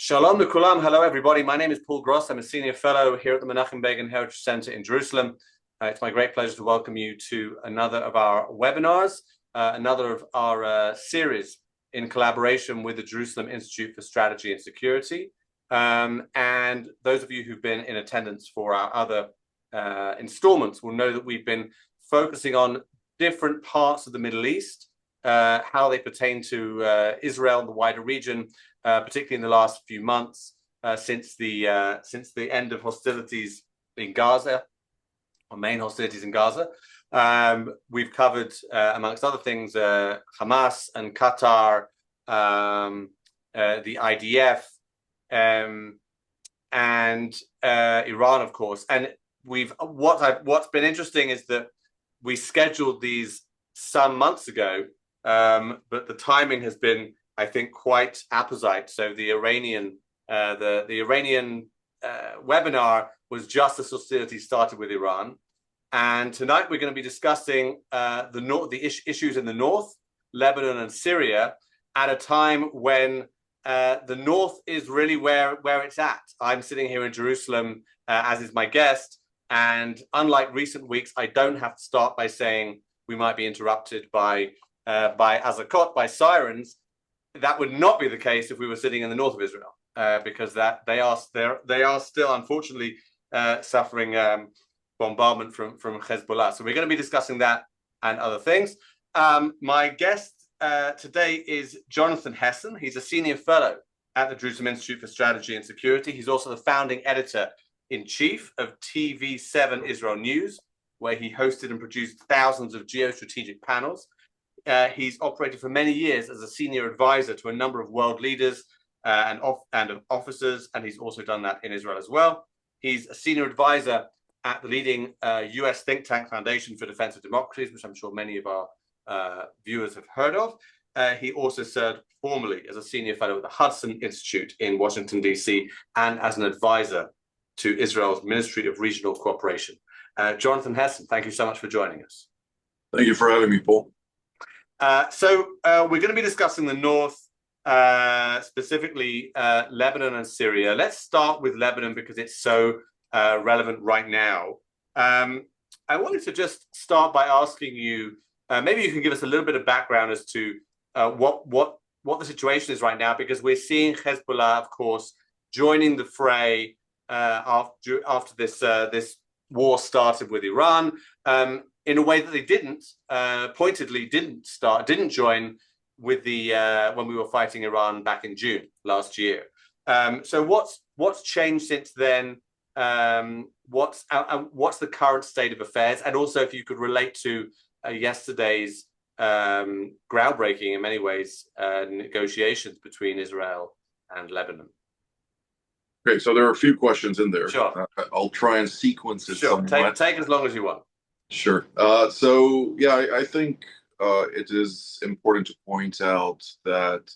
Shalom Nikulam. Hello, everybody. My name is Paul Gross. I'm a senior fellow here at the Menachem Begin Heritage Center in Jerusalem. It's my great pleasure to welcome you to another of our webinars, another of our series in collaboration with the Jerusalem Institute for Strategy and Security. And those of you who've been in attendance for our other installments will know that we've been focusing on different parts of the Middle East, how they pertain to Israel and the wider region, particularly in the last few months since the end of hostilities in Gaza, or main hostilities in Gaza. We've covered, amongst other things, Hamas and Qatar, the IDF, and Iran, of course. And what's been interesting is that we scheduled these some months ago, but the timing has been, I think, quite apposite. So the Iranian webinar was just as hostilities started with Iran, and tonight we're going to be discussing the issues in the north, Lebanon and Syria, at a time when the north is really where it's at. I'm sitting here in Jerusalem, as is my guest, and unlike recent weeks, I don't have to start by saying we might be interrupted by azakot, by sirens. That would not be the case if we were sitting in the north of Israel, because they are still, unfortunately, suffering bombardment from Hezbollah. So we're going to be discussing that and other things. My guest today is Jonathan Hessen. He's a senior fellow at the Jerusalem Institute for Strategy and Security. He's also the founding editor-in-chief of TV7 Israel News, where he hosted and produced thousands of geostrategic panels. He's operated for many years as a senior advisor to a number of world leaders and officers, and he's also done that in Israel as well. He's a senior advisor at the leading US think tank Foundation for Defense of Democracies, which I'm sure many of our viewers have heard of. He also served formerly as a senior fellow at the Hudson Institute in Washington, D.C., and as an advisor to Israel's Ministry of Regional Cooperation. Jonathan Hessen, thank you so much for joining us. Thank you for having me, Paul. So we're going to be discussing the north, specifically Lebanon and Syria. Let's start with Lebanon because it's so relevant right now. I wanted to just start by asking you, maybe you can give us a little bit of background as to what the situation is right now, because we're seeing Hezbollah, of course, joining the fray after this war started with Iran. In a way that they pointedly didn't join with when we were fighting Iran back in June last year. So what's changed since then? What's the current state of affairs? And also, if you could relate to yesterday's groundbreaking, in many ways, negotiations between Israel and Lebanon. Okay, so there are a few questions in there. Sure. I'll try and sequence it. Sure. Take as long as you want. Sure. So yeah, I think it is important to point out that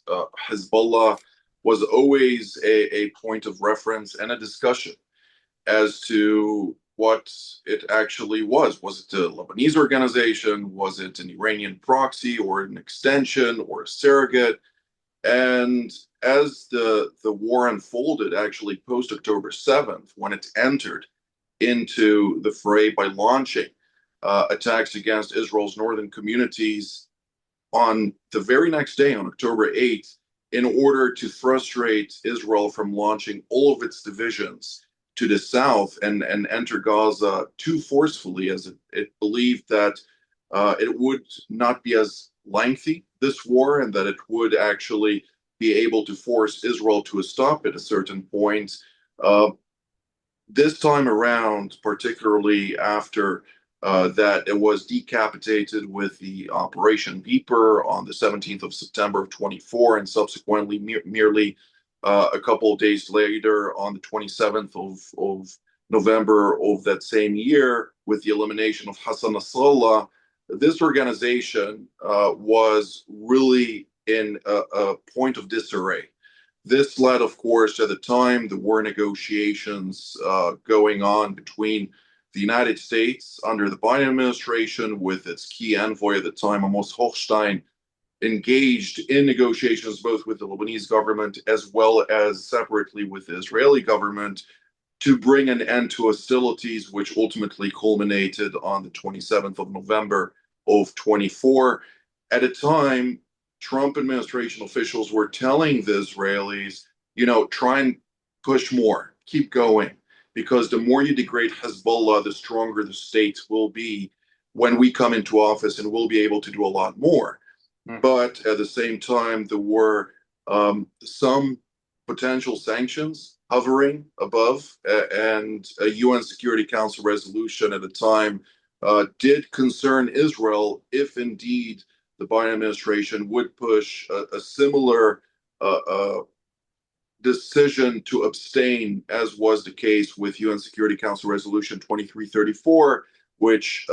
Hezbollah was always a point of reference and a discussion as to what it actually was. Was it a Lebanese organization? Was it an Iranian proxy or an extension or a surrogate? And as the war unfolded, actually post-October 7th, when it entered into the fray by launching attacks against Israel's northern communities on the very next day, on October 8th, in order to frustrate Israel from launching all of its divisions to the south and enter Gaza too forcefully, as it believed that it would not be as lengthy, this war, and that it would actually be able to force Israel to a stop at a certain point. This time around, particularly after that it was decapitated with the Operation Beeper on the 17th of September of 24, and subsequently merely a couple of days later on the 27th of November of that same year with the elimination of Hassan Nasrallah. This organization was really in a point of disarray. This led, of course, at the time, the war negotiations going on between the United States under the Biden administration with its key envoy at the time, Amos Hochstein, engaged in negotiations both with the Lebanese government as well as separately with the Israeli government to bring an end to hostilities, which ultimately culminated on the 27th of November of 24. At a time, Trump administration officials were telling the Israelis, try and push more, keep going, because the more you degrade Hezbollah, the stronger the state will be when we come into office, and we'll be able to do a lot more. But at the same time, there were some potential sanctions hovering above, and a UN Security Council resolution at the time did concern Israel if indeed the Biden administration would push a similar decision to abstain, as was the case with UN Security Council Resolution 2334, which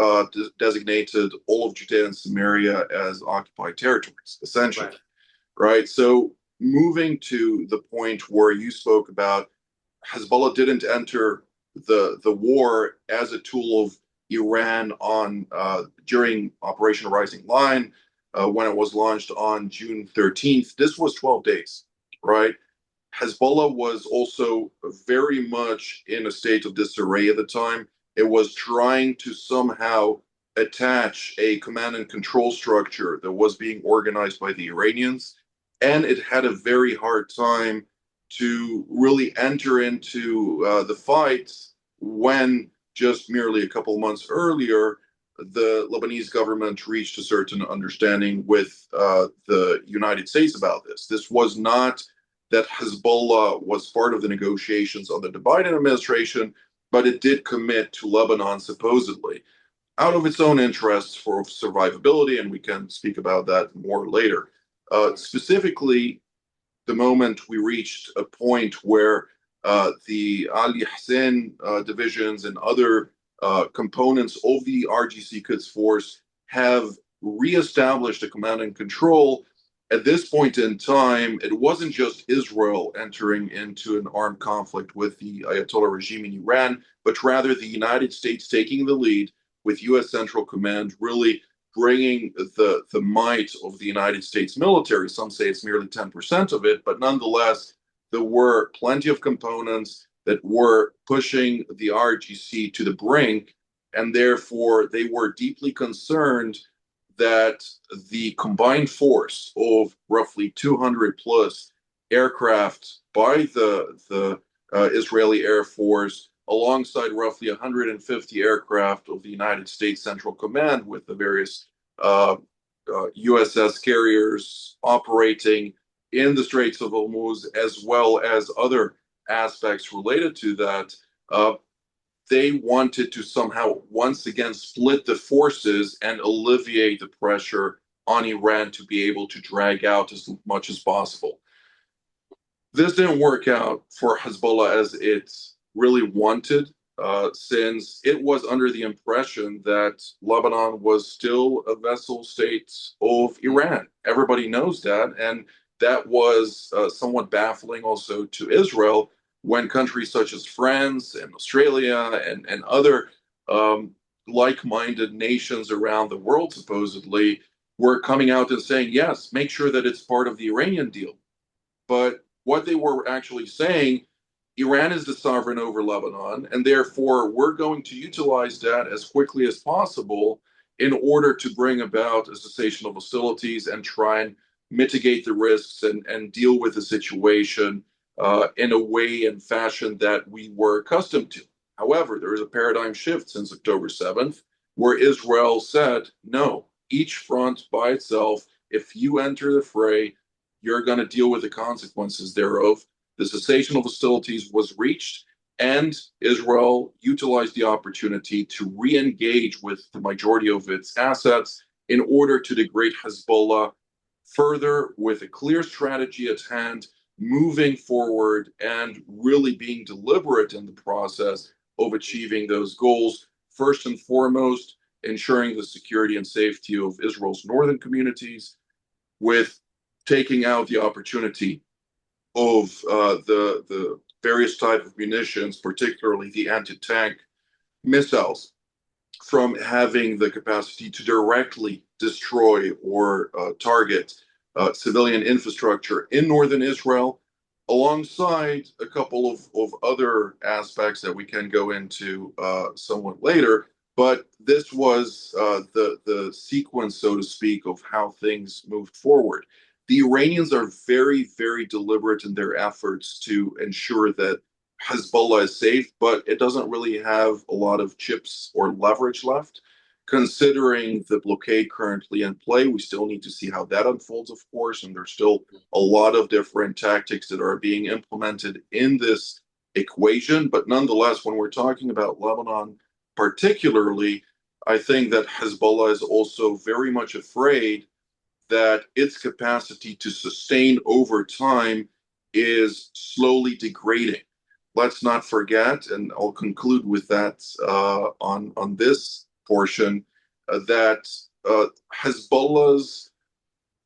designated all of Judea and Samaria as occupied territories, essentially. Right? So moving to the point where you spoke about Hezbollah didn't enter the war as a tool of Iran during Operation Rising Line, when it was launched on June 13th. This was 12 days, right? Hezbollah was also very much in a state of disarray at the time. It was trying to somehow attach a command and control structure that was being organized by the Iranians, and it had a very hard time to really enter into the fight when just merely a couple months earlier, the Lebanese government reached a certain understanding with the United States about this. This was not that Hezbollah was part of the negotiations under the Biden administration, but it did commit to Lebanon supposedly out of its own interests for survivability, and we can speak about that more later. Specifically, the moment we reached a point where the Ali Hassan divisions and other components of the RGC Quds force have reestablished a command and control. At this point in time, it wasn't just Israel entering into an armed conflict with the Ayatollah regime in Iran, but rather the United States taking the lead with U.S. Central Command really bringing the might of the United States military. Some say it's merely 10% of it, but nonetheless, there were plenty of components that were pushing the RGC to the brink, and therefore they were deeply concerned that the combined force of roughly 200 plus aircraft by the Israeli Air Force, alongside roughly 150 aircraft of the United States Central Command with the various USS carriers operating in the Straits of Hormuz, as well as other aspects related to that, they wanted to somehow once again split the forces and alleviate the pressure on Iran to be able to drag out as much as possible. This didn't work out for Hezbollah as it really wanted, since it was under the impression that Lebanon was still a vassal state of Iran. Everybody knows that, and that was somewhat baffling also to Israel, when countries such as France and Australia and other like-minded nations around the world supposedly were coming out and saying, yes, make sure that it's part of the Iranian deal. But what they were actually saying, Iran is the sovereign over Lebanon, and therefore we're going to utilize that as quickly as possible in order to bring about a cessation of hostilities and try and mitigate the risks and deal with the situation in a way and fashion that we were accustomed to. However, there is a paradigm shift since October 7th, where Israel said, no, each front by itself, if you enter the fray, you're going to deal with the consequences thereof. The cessation of hostilities was reached, and Israel utilized the opportunity to re-engage with the majority of its assets in order to degrade Hezbollah further, with a clear strategy at hand, moving forward and really being deliberate in the process of achieving those goals. First and foremost, ensuring the security and safety of Israel's northern communities, with taking out the opportunity of the various type of munitions, particularly the anti-tank missiles, from having the capacity to directly destroy or target civilian infrastructure in northern Israel, alongside a couple of other aspects that we can go into somewhat later. But this was the sequence, so to speak, of how things moved forward. The Iranians are very, very deliberate in their efforts to ensure that Hezbollah is safe, but it doesn't really have a lot of chips or leverage left. Considering the blockade currently in play, we still need to see how that unfolds, of course, and there's still a lot of different tactics that are being implemented in this equation. But nonetheless, when we're talking about Lebanon particularly, I think that Hezbollah is also very much afraid that its capacity to sustain over time is slowly degrading. Let's not forget, and I'll conclude with that on this portion, that Hezbollah's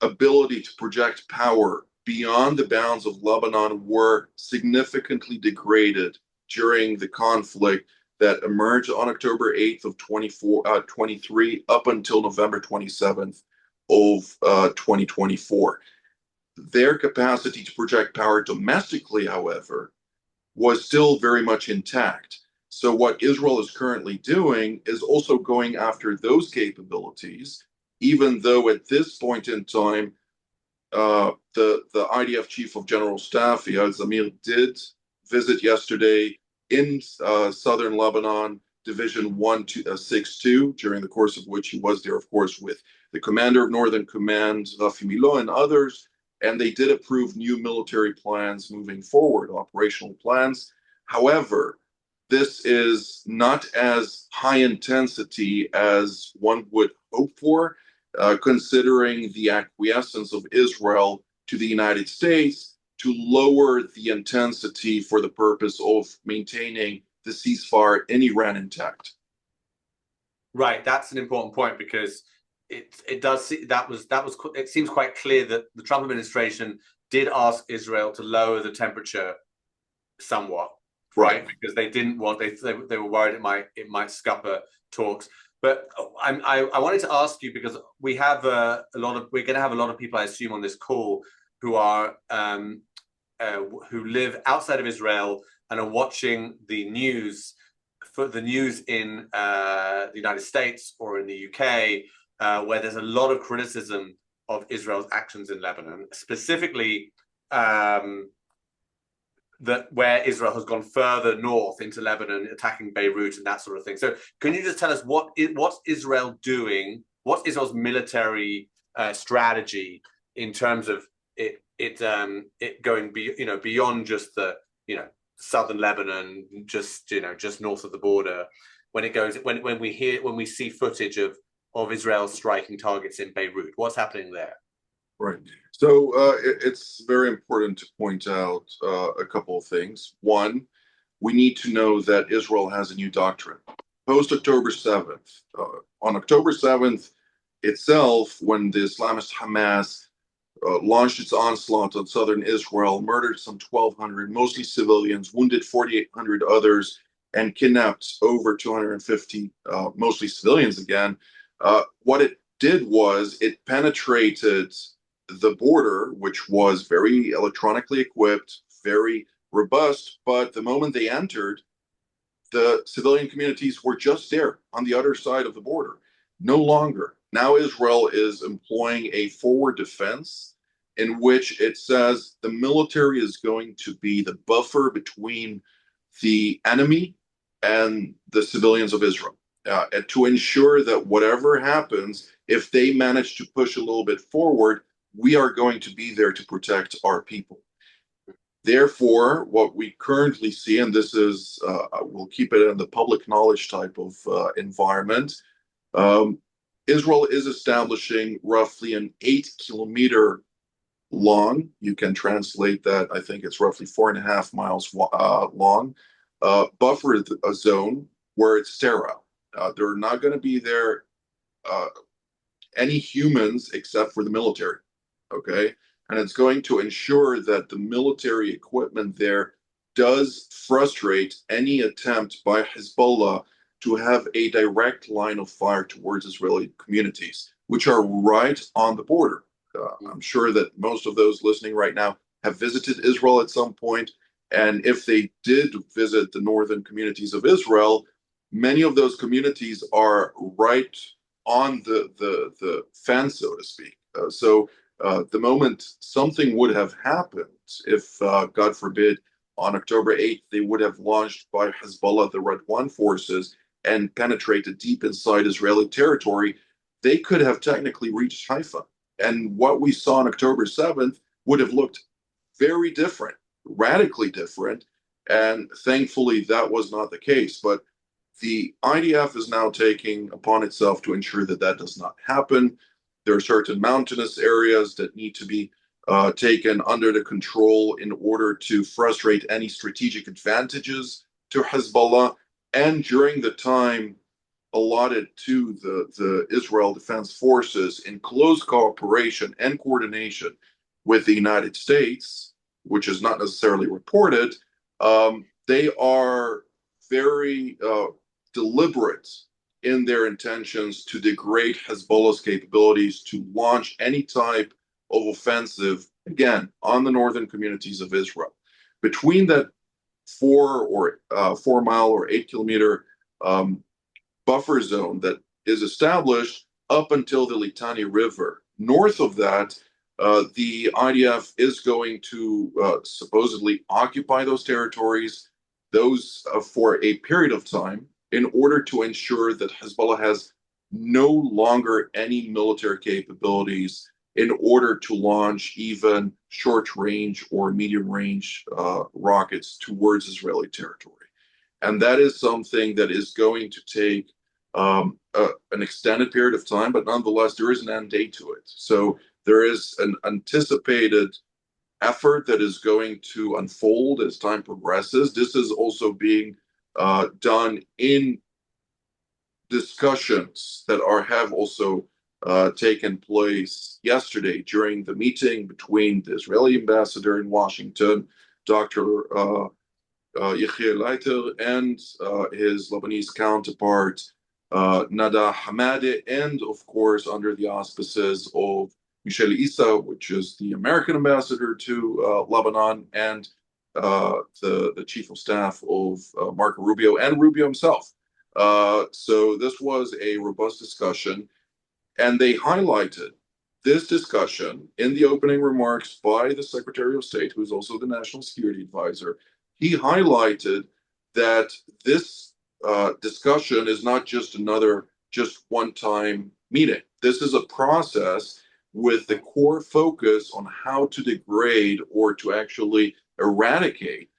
ability to project power beyond the bounds of Lebanon were significantly degraded during the conflict that emerged on October 8th of 23 up until November 27th of 2024. Their capacity to project power domestically, however, was still very much intact. So what Israel is currently doing is also going after those capabilities, even though at this point in time, the IDF Chief of General Staff, Eyal Zamir, did visit yesterday in southern Lebanon, Division 162, during the course of which he was there, of course, with the commander of Northern Command, Rafi Milo, and others, and they did approve new military plans moving forward, operational plans. However, this is not as high intensity as one would hope for, considering the acquiescence of Israel to the United States to lower the intensity for the purpose of maintaining the ceasefire in Iran intact. Right, that's an important point because it does it seems quite clear that the Trump administration did ask Israel to lower the temperature somewhat, right? Because they didn't want they were worried it might scupper talks. But I wanted to ask you, because we have we're going to have a lot of people, I assume, on this call who are who live outside of Israel and are watching the news in the United States or in the UK, where there's a lot of criticism of Israel's actions in Lebanon, specifically that where Israel has gone further north into Lebanon, attacking Beirut and that sort of thing. So can you just tell us what's Israel doing? What's Israel's military strategy in terms of it going beyond just the southern Lebanon, just north of the border, when we see footage of Israel striking targets in Beirut? What's happening there? Right. So it's very important to point out a couple of things. One, we need to know that Israel has a new doctrine. Post October 7th, on October 7th itself, when the Islamist Hamas launched its onslaught on southern Israel, murdered some 1,200, mostly civilians, wounded 4,800 others, and kidnapped over 250, mostly civilians again. What it did was it penetrated the border, which was very electronically equipped, very robust. But the moment they entered, the civilian communities were just there on the other side of the border. No longer. Now Israel is employing a forward defense in which it says the military is going to be the buffer between the enemy and the civilians of Israel, and to ensure that whatever happens, if they manage to push a little bit forward, we are going to be there to protect our people. Therefore, what we currently see, and this is, we'll keep it in the public knowledge type of environment, Israel is establishing roughly an 8-kilometer long, you can translate that, I think it's roughly 4.5 miles long, buffer zone where it's sterile. There are not going to be there any humans except for the military. Okay, and it's going to ensure that the military equipment there does frustrate any attempt by Hezbollah to have a direct line of fire towards Israeli communities. which are right on the border. I'm sure that most of those listening right now have visited Israel at some point, and if they did visit the northern communities of Israel, many of those communities are right on the fence, so to speak. The moment something would have happened, if God forbid, on October 8th, they would have launched by Hezbollah, the Red One forces, and penetrated deep inside Israeli territory, they could have technically reached Haifa. And what we saw on October 7th would have looked very different, radically different. And thankfully, that was not the case. But the IDF is now taking upon itself to ensure that that does not happen. There are certain mountainous areas that need to be taken under the control in order to frustrate any strategic advantages to Hezbollah. And during the time allotted to the Israel Defense Forces in close cooperation and coordination with the United States, which is not necessarily reported, they are very deliberate in their intentions to degrade Hezbollah's capabilities to launch any type of offensive, again, on the northern communities of Israel. Between that 4 mile or 8 kilometer buffer zone that is established up until the Litani River. North of that, the IDF is going to supposedly occupy those territories, for a period of time, in order to ensure that Hezbollah has no longer any military capabilities in order to launch even short-range or medium-range rockets towards Israeli territory. And that is something that is going to take an extended period of time, but nonetheless, there is an end date to it. So there is an anticipated effort that is going to unfold as time progresses. This is also being done in discussions that have also taken place yesterday during the meeting between the Israeli ambassador in Washington, Dr. Yechiel Leiter, and his Lebanese counterpart, Nada Hamadi, and of course, under the auspices of Michel Issa, which is the American ambassador to Lebanon, and the chief of staff of Marco Rubio, and Rubio himself. So this was a robust discussion, and they highlighted this discussion in the opening remarks by the Secretary of State, who is also the National Security Advisor. He highlighted that this discussion is not just one-time meeting. This is a process with the core focus on how to degrade or to actually eradicate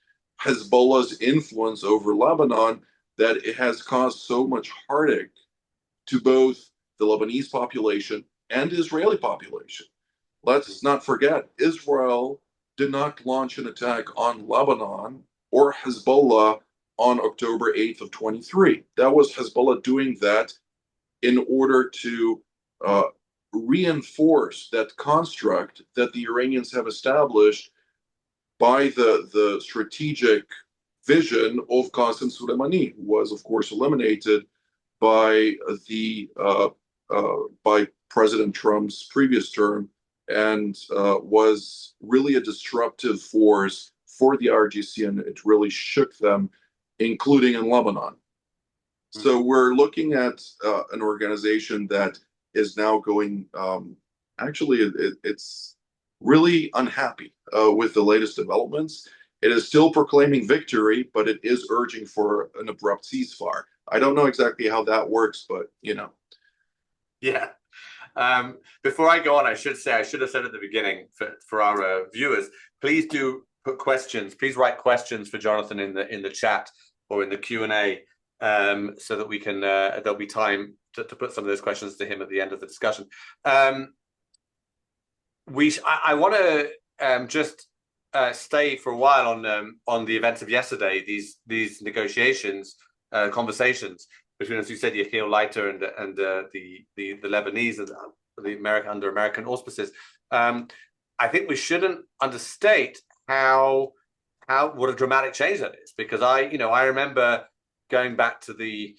Hezbollah's influence over Lebanon, that it has caused so much heartache to both the Lebanese population and Israeli population. Let's not forget, Israel did not launch an attack on Lebanon or Hezbollah on October 8th of 23. That was Hezbollah doing that in order to reinforce that construct that the Iranians have established by the strategic vision of Qasem Soleimani, who was, of course, eliminated by by President Trump's previous term, and was really a disruptive force for the RGC, and it really shook them, including in Lebanon. So we're looking at an organization that is now going, it's really unhappy with the latest developments. It is still proclaiming victory, but it is urging for an abrupt ceasefire. I don't know exactly how that works, but you know. Yeah. Before I go on, I should have said at the beginning for our viewers, please do put questions. Please write questions for Jonathan in the chat or in the Q&A, so that we can there'll be time to put some of those questions to him at the end of the discussion. I want to just stay for a while on the events of yesterday. These negotiations, conversations between, as you said, Yechiel Leiter and the Lebanese and the under American auspices. I think we shouldn't understate what a dramatic change that is, because I remember going back to the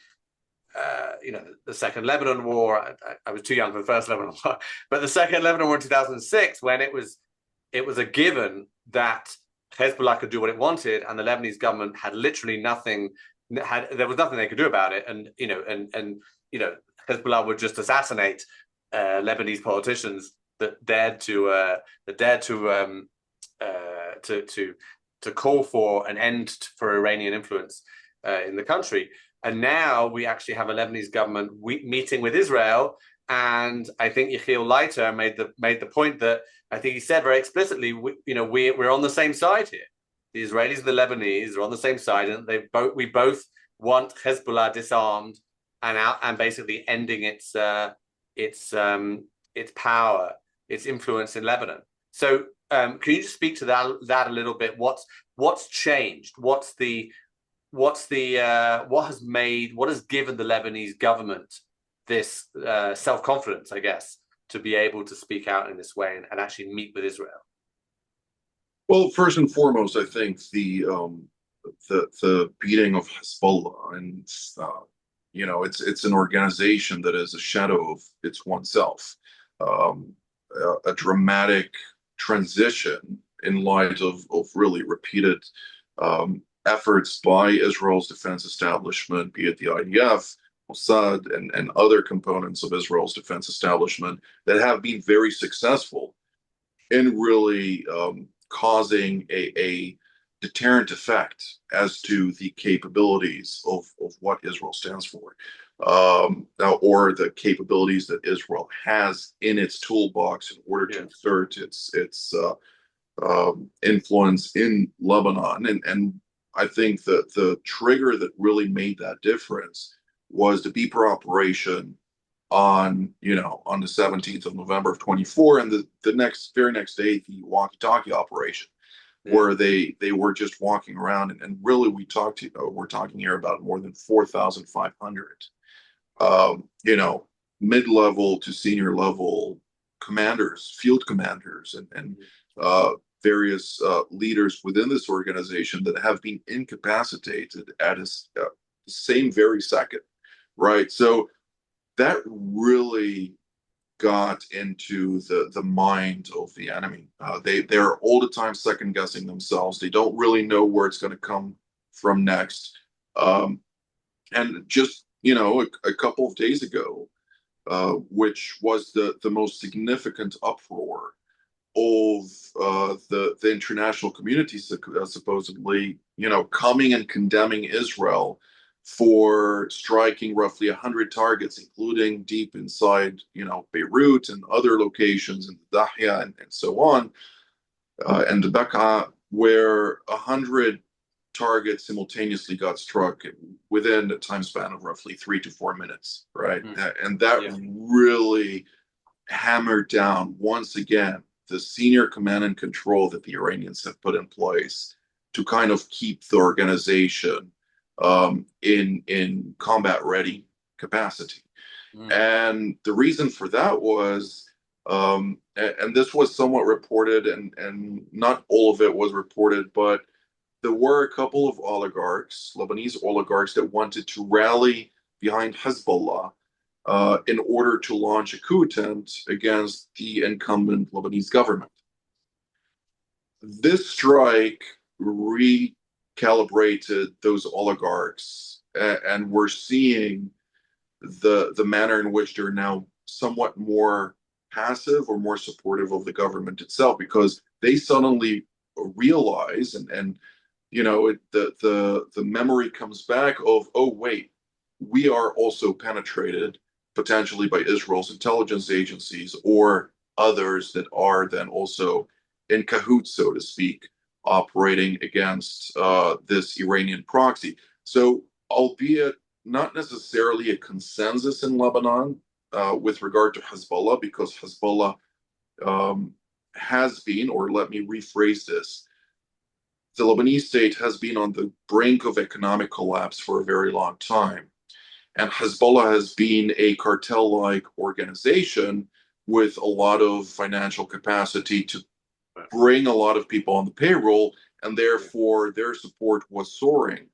the Second Lebanon War. I was too young for the First Lebanon War, but the Second Lebanon War in 2006, when it was a given that Hezbollah could do what it wanted, and the Lebanese government had literally nothing. There was nothing they could do about it, and Hezbollah would just assassinate Lebanese politicians that dared to call for an end for Iranian influence in the country. And now we actually have a Lebanese government meeting with Israel, and I think Yechiel Leiter made the point that I think he said very explicitly, we're on the same side here. The Israelis and the Lebanese are on the same side, and we both want Hezbollah disarmed and basically ending its power, its influence in Lebanon. So can you just speak to that a little bit? What's changed? What has given the Lebanese government this self-confidence, I guess, to be able to speak out in this way and actually meet with Israel? Well, first and foremost, I think the beating of Hezbollah, and it's an organization that is a shadow of its oneself, a dramatic transition in light of really repeated efforts by Israel's defense establishment, be it the IDF, Mossad, and other components of Israel's defense establishment that have been very successful in really causing a deterrent effect as to the capabilities of what Israel stands for, or the capabilities that Israel has in its toolbox in order to exert its influence in Lebanon. And I think that the trigger that really made that difference was the beeper operation on the 17th of November of 24, and the very next day, the walkie-talkie operation, where they were just walking around, and really we're talking here about more than 4,500 mid-level to senior level commanders, field commanders, and various leaders within this organization that have been incapacitated at the same very second, right? So that really got into the mind of the enemy. They're all the time second guessing themselves. They don't really know where it's going to come from next. And just a couple of days ago, which was the most significant uproar of the international community, supposedly coming and condemning Israel for striking roughly 100 targets, including deep inside, Beirut and other locations in the Dahya and so on, and the Bekaa, where 100 targets simultaneously got struck within a time span of roughly 3 to 4 minutes, right? And that really hammered down, once again, the senior command and control that the Iranians have put in place to kind of keep the organization in combat ready capacity. And the reason for that was, and this was somewhat reported, and not all of it was reported, but there were a couple of oligarchs, Lebanese oligarchs, that wanted to rally behind Hezbollah in order to launch a coup attempt against the incumbent Lebanese government. This strike recalibrated those oligarchs, and we're seeing the manner in which they're now somewhat more passive or more supportive of the government itself, because they suddenly realize, and the memory comes back of, oh wait, we are also penetrated potentially by Israel's intelligence agencies or others that are then also in cahoots, so to speak, operating against this Iranian proxy. So, albeit not necessarily a consensus in Lebanon with regard to Hezbollah, because Hezbollah has been, or let me rephrase this, the Lebanese state has been on the brink of economic collapse for a very long time. And Hezbollah has been a cartel-like organization with a lot of financial capacity to bring a lot of people on the payroll, and therefore their support was soaring.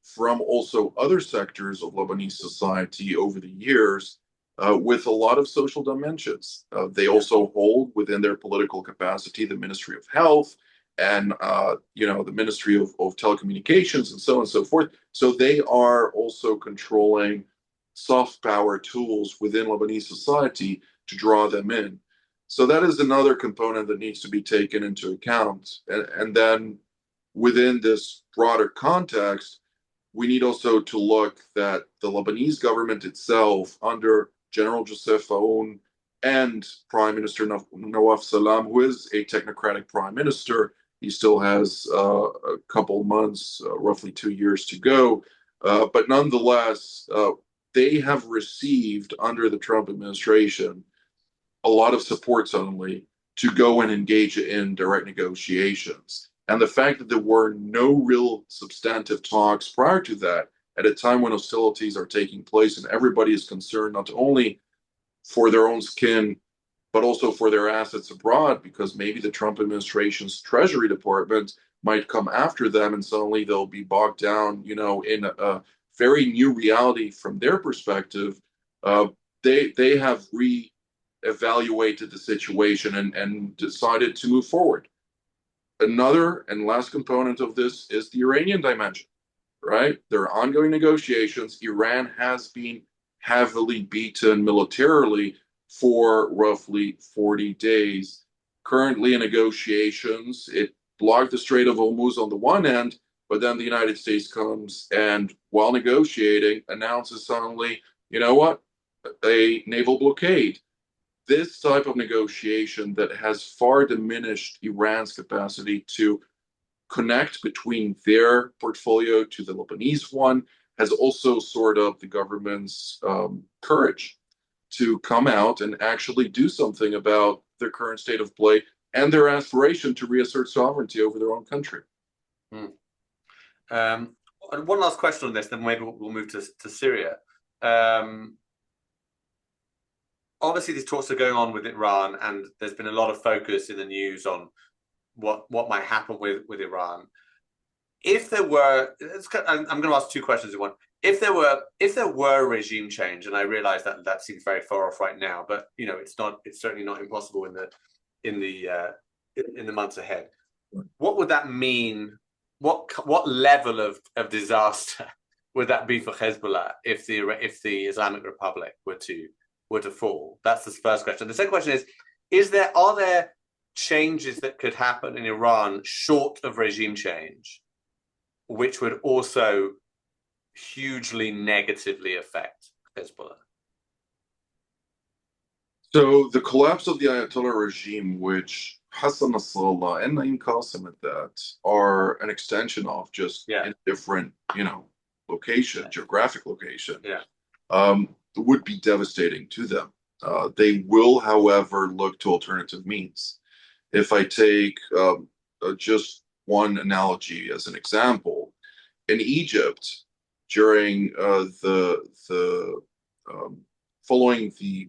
from also other sectors of Lebanese society over the years with a lot of social dimensions. They also hold within their political capacity the Ministry of Health and the Ministry of Telecommunications and so on and so forth. So they are also controlling soft power tools within Lebanese society to draw them in. So that is another component that needs to be taken into account. And then within this broader context, we need also to look that the Lebanese government itself, under General Joseph Aoun and Prime Minister Nawaf Salam, who is a technocratic prime minister, he still has a couple months, roughly 2 years to go. But nonetheless, they have received under the Trump administration a lot of support suddenly to go and engage in direct negotiations. And the fact that there were no real substantive talks prior to that, at a time when hostilities are taking place and everybody is concerned not only for their own skin, but also for their assets abroad, because maybe the Trump administration's Treasury Department might come after them and suddenly they'll be bogged down, in a very new reality from their perspective. They have re-evaluated the situation and decided to move forward. Another and last component of this is the Iranian dimension, right? There are ongoing negotiations. Iran has been heavily beaten militarily for roughly 40 days. Currently in negotiations, it blocked the Strait of Hormuz on the one end, but then the United States comes and, while negotiating, announces suddenly, you know what, a naval blockade. This type of negotiation that has far diminished Iran's capacity to connect between their portfolio to the Lebanese one has also sort of the government's courage to come out and actually do something about their current state of play and their aspiration to reassert sovereignty over their own country. And one last question on this, then maybe we'll move to Syria. Obviously, these talks are going on with Iran, and there's been a lot of focus in the news on what might happen with Iran. If there were, I'm going to ask two questions in one. If there were regime change, and I realize that seems very far off right now, but it's certainly not impossible in the months ahead. What would that mean? What level of disaster would that be for Hezbollah if the Islamic Republic were to fall? That's the first question. The second question is are there changes that could happen in Iran short of regime change, which would also hugely negatively affect Hezbollah? So the collapse of the Ayatollah regime, which Hassan Nasrallah and Naim Qasim at that are an extension of, just in a different, geographic location, would be devastating to them. They will, however, look to alternative means. If I take just one analogy as an example, in Egypt, during following the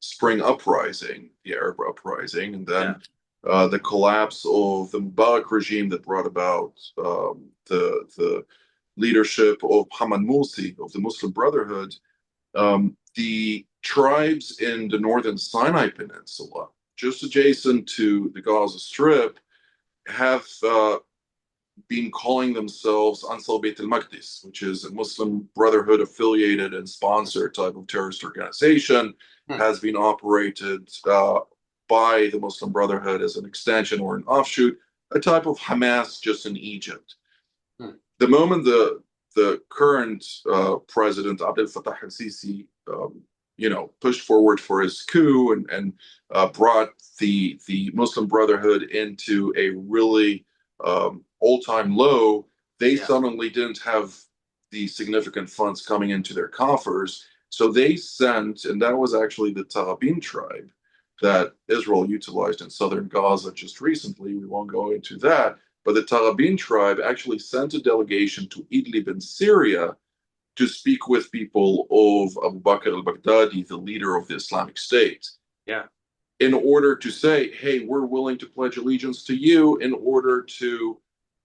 spring uprising, the Arab uprising, and then the collapse of the Mubarak regime that brought about the leadership of Hamad Morsi of the Muslim Brotherhood, the tribes in the northern Sinai Peninsula, just adjacent to the Gaza Strip, have been calling themselves Ansar Beit al-Maqdis, which is a Muslim Brotherhood affiliated and sponsored type of terrorist organization, has been operated by the Muslim Brotherhood as an extension or an offshoot, a type of Hamas just in Egypt. The moment the current president, Abdel Fattah al-Sisi, pushed forward for his coup and brought the Muslim Brotherhood into a really all-time low, they suddenly didn't have the significant funds coming into their coffers. So they sent, and that was actually the Tarabin tribe that Israel utilized in southern Gaza just recently. We won't go into that. But the Tarabin tribe actually sent a delegation to Idlib in Syria to speak with people of Abu Bakr al-Baghdadi, the leader of the Islamic State. In order to say, hey, we're willing to pledge allegiance to you in order to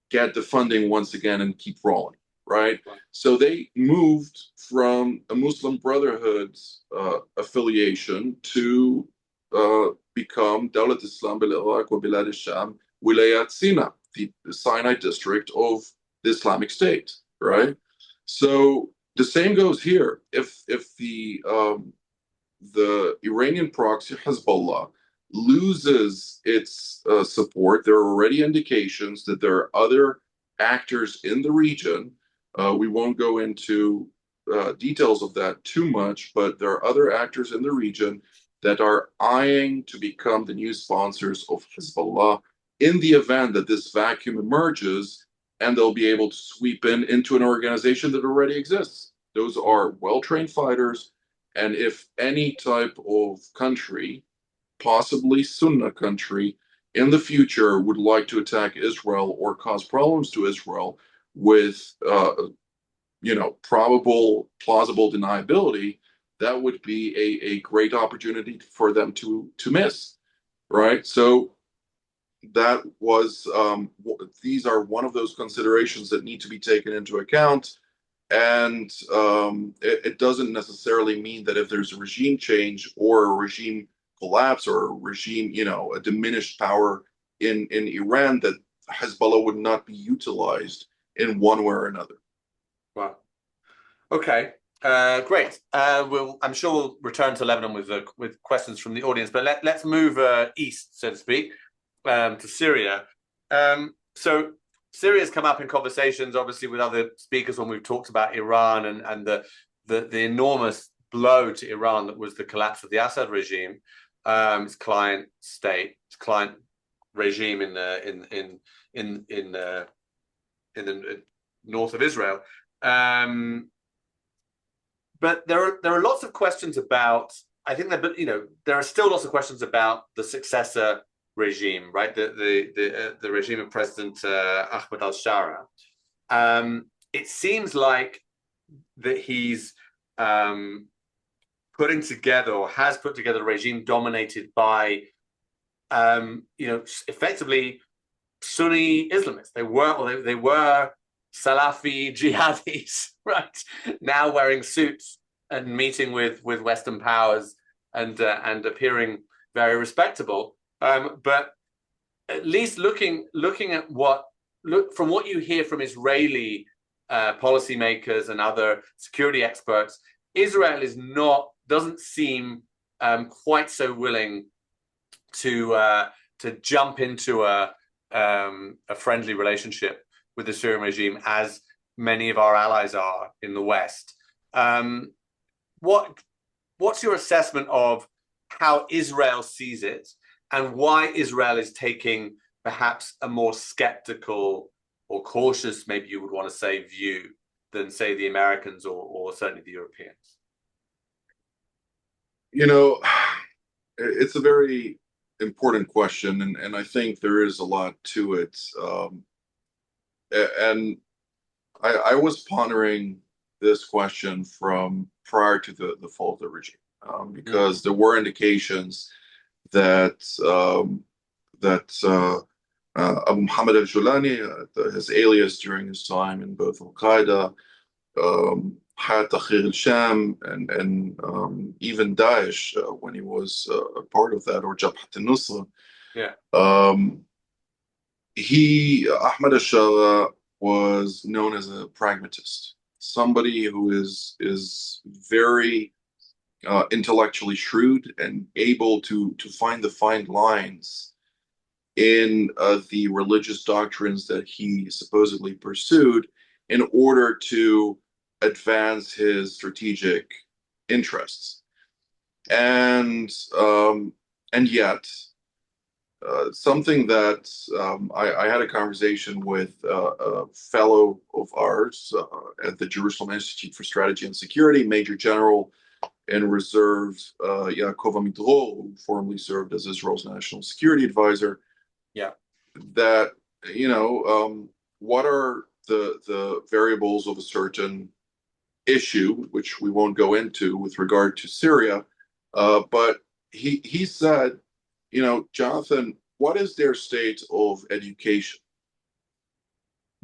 get the funding once again and keep rolling, right? So they moved from a Muslim Brotherhood affiliation to become Dawlat Islam bil Iraq wa Bilad al-Sham, Wilayat Sina, the Sinai district of the Islamic State, right? So the same goes here. If the Iranian proxy Hezbollah loses its support, there are already indications that there are other actors in the region. We won't go into details of that too much, but there are other actors in the region that are eyeing to become the new sponsors of Hezbollah in the event that this vacuum emerges, and they'll be able to sweep into an organization that already exists. Those are well-trained fighters, and if any type of country, possibly Sunni country, in the future would like to attack Israel or cause problems to Israel with, probable, plausible deniability, that would be a great opportunity for them to miss, right? So that was these are one of those considerations that need to be taken into account. And it doesn't necessarily mean that if there's a regime change or a regime collapse or a regime, a diminished power in Iran, that Hezbollah would not be utilized in one way or another. Wow. Okay. Great. I'm sure we'll return to Lebanon with questions from the audience, but let's move east, so to speak, to Syria. So Syria's come up in conversations, obviously, with other speakers when we've talked about Iran and the enormous blow to Iran that was the collapse of the Assad regime, its client state, its client regime in the north of Israel. But there are lots of questions about. I think that, there are still lots of questions about the successor regime, right? The regime of President Ahmed al-Shara. It seems like that he's putting together or has put together a regime dominated by, effectively Sunni Islamists. They were Salafi jihadis, right? Now wearing suits and meeting with Western powers and appearing very respectable. But at least looking at from what you hear from Israeli policymakers and other security experts, Israel doesn't seem quite so willing to jump into a friendly relationship with the Syrian regime as many of our allies are in the West. What's your assessment of how Israel sees it, and why Israel is taking perhaps a more skeptical or cautious, maybe you would want to say, view than, say, the Americans or certainly the Europeans? It's a very important question, and I think there is a lot to it. And I was pondering this question from prior to the fall of the regime, because there were indications that Abu Muhammad al-Julani, his alias during his time in both Al-Qaeda, Hayat Tahrir al-Sham, and even Daesh, when he was a part of that, or Jabhat al-Nusra. Yeah. Ahmad al-Shara was known as a pragmatist, somebody who is very intellectually shrewd and able to find the fine lines in the religious doctrines that he supposedly pursued in order to advance his strategic interests. And yet, something that I had a conversation with a fellow of ours at the Jerusalem Institute for Strategy and Security, Major General in Reserve Yaakov Amidror, who formerly served as Israel's National Security Advisor. Yeah. That, what are the variables of a certain issue, which we won't go into with regard to Syria, but he said, Jonathan, what is their state of education?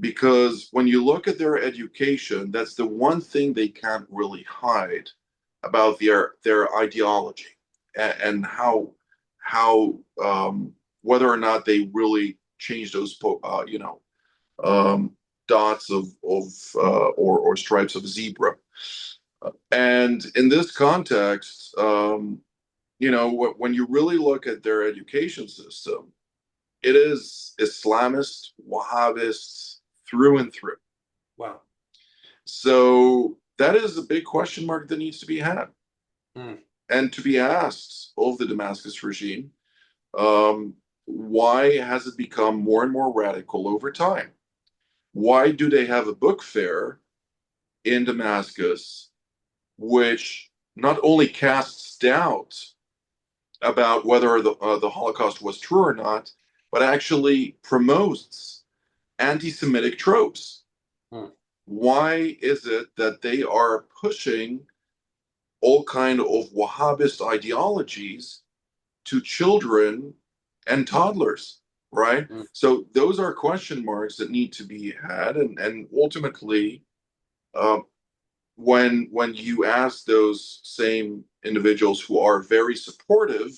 because when you look at their education, that's the one thing they can't really hide about their ideology and how whether or not they really change those dots or stripes of zebra. And in this context, when you really look at their education system, it is Islamist, Wahhabist through and through. Wow. So that is a big question mark that needs to be had and to be asked of the Damascus regime. Why has it become more and more radical over time? Why do they have a book fair in Damascus which not only casts doubt about whether the Holocaust was true or not, but actually promotes anti-Semitic tropes? Why is it that they are pushing all kind of Wahhabist ideologies to children and toddlers, right? So those are question marks that need to be had, and ultimately, when you ask those same individuals who are very supportive,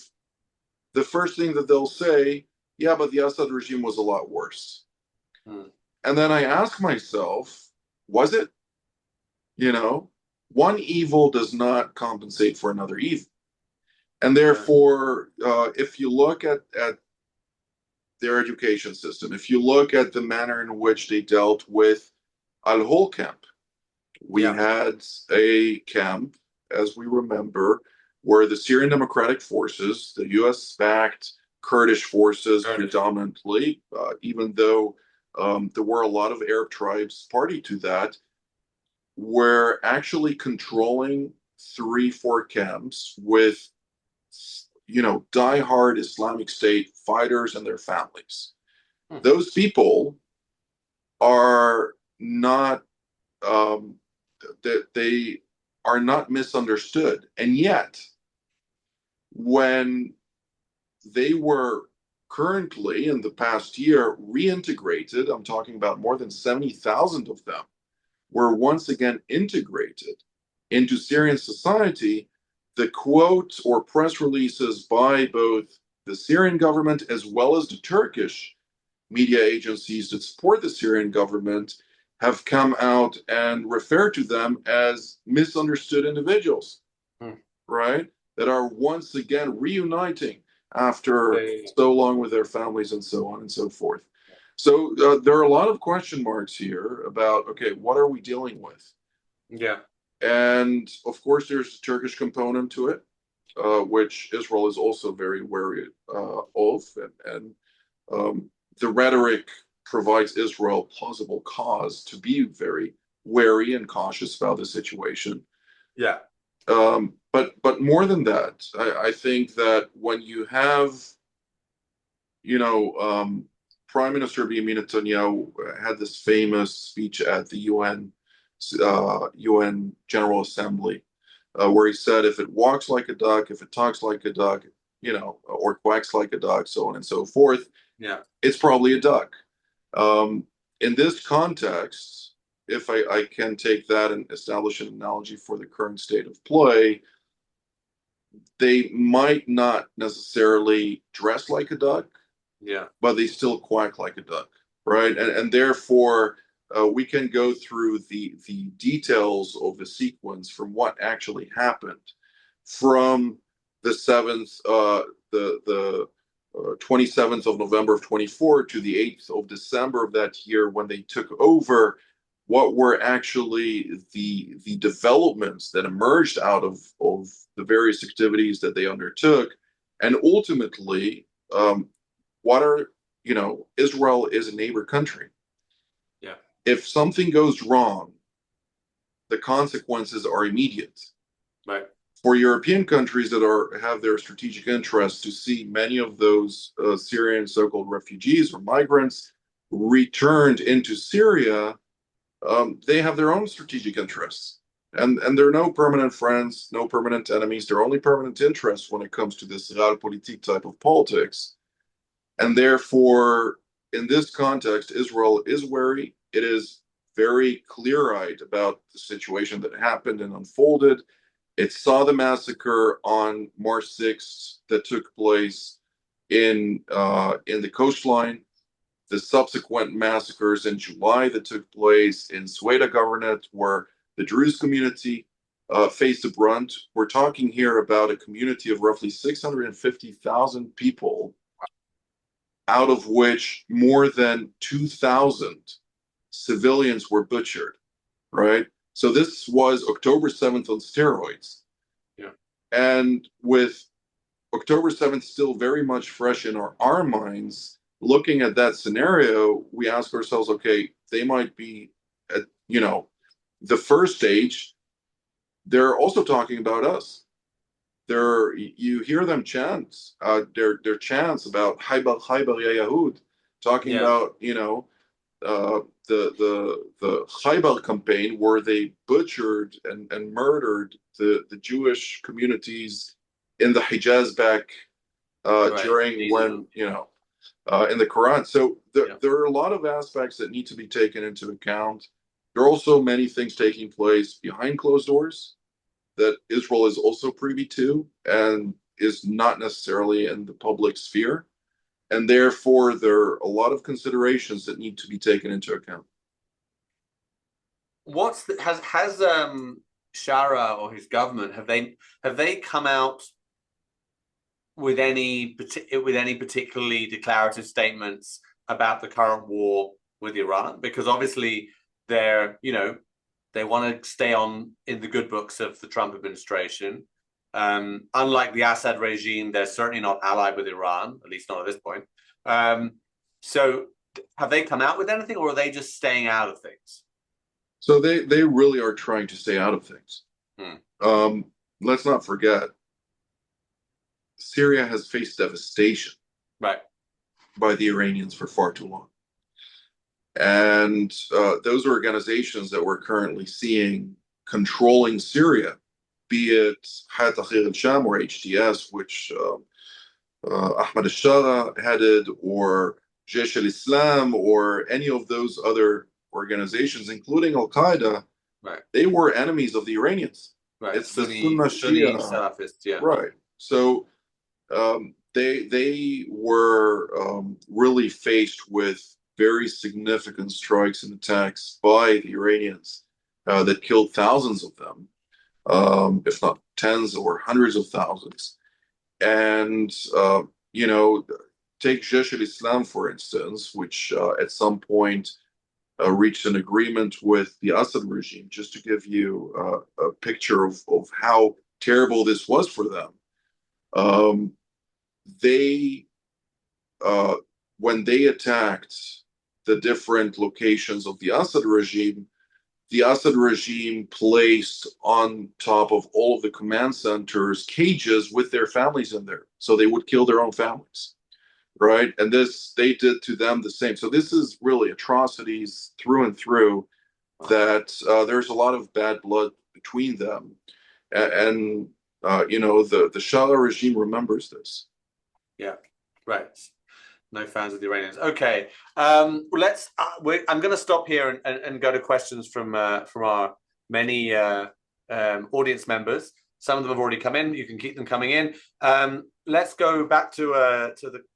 the first thing that they'll say, yeah, but the Assad regime was a lot worse. And then I ask myself, was it? One evil does not compensate for another evil. And therefore, if you look at their education system, if you look at the manner in which they dealt with Al-Hol camp, we had a camp, as we remember, where the Syrian Democratic Forces, the US-backed Kurdish forces predominantly, even though there were a lot of Arab tribes party to that, were actually controlling 3-4 camps with diehard Islamic State fighters and their families. Those people are not they are not misunderstood, and yet when they were currently in the past year reintegrated, I'm talking about more than 70,000 of them were once again integrated into Syrian society. The quotes or press releases by both the Syrian government as well as the Turkish media agencies that support the Syrian government have come out and referred to them as misunderstood individuals, right? That are once again reuniting after so long with their families and so on and so forth. So there are a lot of question marks here about, okay, what are we dealing with? Yeah. And of course, there's a Turkish component to it, which Israel is also very wary of. And the rhetoric provides Israel plausible cause to be very wary and cautious about the situation. Yeah. But more than that, I think that when you have, Prime Minister Benjamin Netanyahu had this famous speech at the UN General Assembly, where he said, if it walks like a duck, if it talks like a duck, or quacks like a duck, so on and so forth, it's probably a duck. In this context, if I can take that and establish an analogy for the current state of play, they might not necessarily dress like a duck, but they still quack like a duck, right? And therefore, we can go through the details of the sequence from what actually happened from the 27th of November of 24 to the 8th of December of that year when they took over, what were actually the developments that emerged out of the various activities that they undertook, and ultimately, Israel is a neighbor country. If something goes wrong, the consequences are immediate. Right. For European countries that have their strategic interests to see many of those Syrian so-called refugees or migrants returned into Syria, they have their own strategic interests. And there are no permanent friends, no permanent enemies. There are only permanent interests when it comes to this realpolitik type of politics. And therefore, in this context, Israel is wary. It is very clear-eyed about the situation that happened and unfolded. It saw the massacre on March 6th that took place in the coastline, the subsequent massacres in July that took place in Sweda Governorate, where the Druze community faced the brunt. We're talking here about a community of roughly 650,000 people, out of which more than 2,000 civilians were butchered, right? So this was October 7th on steroids. Yeah. And with October 7th still very much fresh in our minds, looking at that scenario, we ask ourselves, okay, they might be at, the first stage. They're also talking about us. You hear them chant, their chants about Haibar Haibar Ya Yahud, talking about the Haibar campaign, where they butchered and murdered the Jewish communities in the Hijaz back during when in the Quran. So there are a lot of aspects that need to be taken into account. There are also many things taking place behind closed doors that Israel is also privy to and is not necessarily in the public sphere. And therefore, there are a lot of considerations that need to be taken into account. Has Shara or his government, have they come out with any particularly declarative statements about the current war with Iran? Because obviously they want to stay on in the good books of the Trump administration. Unlike the Assad regime, they're certainly not allied with Iran, at least not at this point. So have they come out with anything, or are they just staying out of things? So they really are trying to stay out of things. Let's not forget, Syria has faced devastation by the Iranians for far too long. And those organizations that we're currently seeing controlling Syria, be it Hayat Tahrir al-Sham or HTS, which Ahmad al-Shara headed, or JISS al-Islam, or any of those other organizations, including Al-Qaeda, they were enemies of the Iranians. It's the Sunni Shia. Salafists, right. So they were really faced with very significant strikes and attacks by the Iranians that killed thousands of them, if not tens or hundreds of thousands. And, take JISS al-Islam, for instance, which at some point reached an agreement with the Assad regime, just to give you a picture of how terrible this was for them. When they attacked the different locations of the Assad regime placed on top of all of the command centers cages with their families in there, so they would kill their own families, right? And they did to them the same. So this is really atrocities through and through, that there's a lot of bad blood between them. And the Shah regime remembers this. Yeah, right. No fans of the Iranians. Okay, I'm going to stop here and go to questions from our many audience members. Some of them have already come in. You can keep them coming in. Let's go back to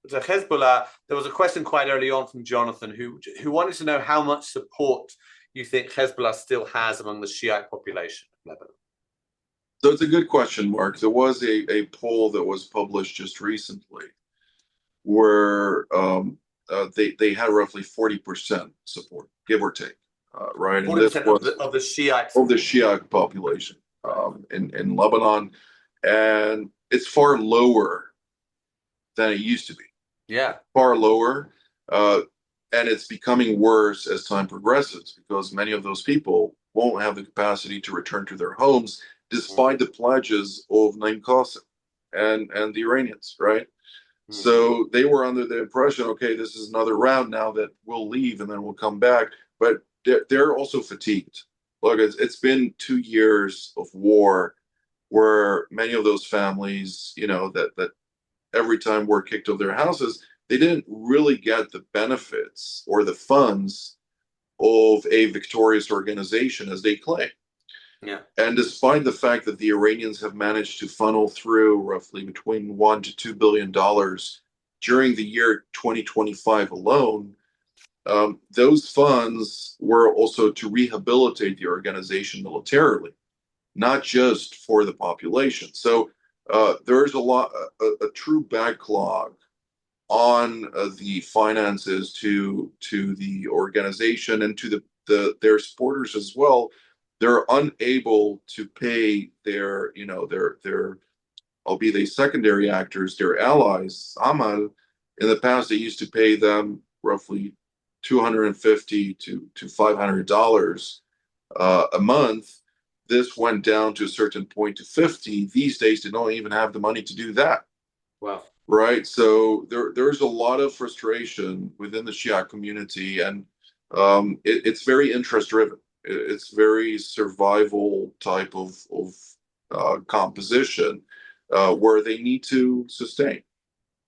Hezbollah. There was a question quite early on from Jonathan, who wanted to know how much support you think Hezbollah still has among the Shiite population of Lebanon. So it's a good question, Mark. There was a poll that was published just recently, where they had roughly 40% support, give or take, right? 40% of the Shiite of the Shiite population in Lebanon, and it's far lower than it used to be. Yeah, far lower, and it's becoming worse as time progresses, because many of those people won't have the capacity to return to their homes, despite the pledges of Naim Qassem and the Iranians, right? So they were under the impression, okay, this is another round now that we'll leave and then we'll come back. But they're also fatigued. Look, it's been 2 years of war, where many of those families, that every time were kicked out of their houses, they didn't really get the benefits or the funds of a victorious organization as they claim. Yeah. And despite the fact that the Iranians have managed to funnel through roughly between $1 to $2 billion during the year 2025 alone, those funds were also to rehabilitate the organization militarily, not just for the population. So there's a true backlog on the finances to the organization and to their supporters as well. They're unable to pay their albeit they secondary actors, their allies. Amal, in the past, they used to pay them roughly $250 to $500 a month. This went down to a certain point to 50. These days, they don't even have the money to do that. Wow. Right. So there's a lot of frustration within the Shia community, and it's very interest driven. It's very survival type of composition where they need to sustain.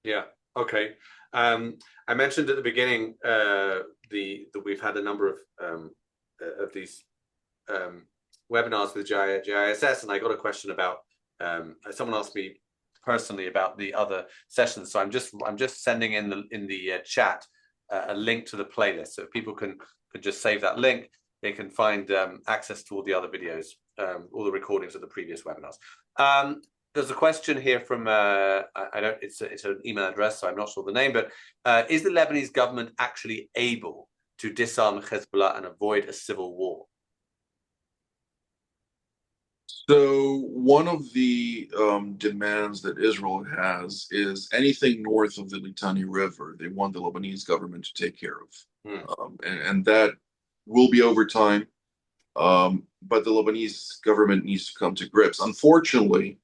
Yeah. Okay. I mentioned at the beginning that we've had a number of these webinars with JISS, and I got a question about someone asked me personally about the other sessions. So I'm just sending in the chat a link to the playlist, so people can just save that link. They can find access to all the other videos, all the recordings of the previous webinars. There's a question here from I don't. It's an email address, so I'm not sure the name. But is the Lebanese government actually able to disarm Hezbollah and avoid a civil war? So one of the demands that Israel has is anything north of the Litani River, they want the Lebanese government to take care of. And that will be over time. But the Lebanese government needs to come to grips. Unfortunately,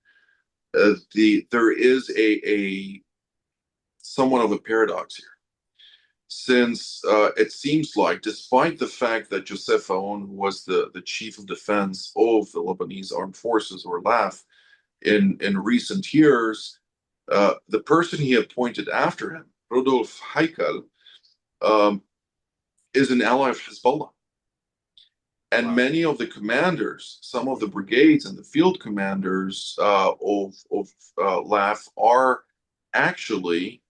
there is a somewhat of a paradox here. Since it seems like, despite the fact that Joseph Aoun was the chief of defense of the Lebanese armed forces, or LAF, in recent years, the person he appointed after him, Rodolphe Heikel, is an ally of Hezbollah. And Wow. many of the commanders, some of the brigades and the field commanders of LAF are actually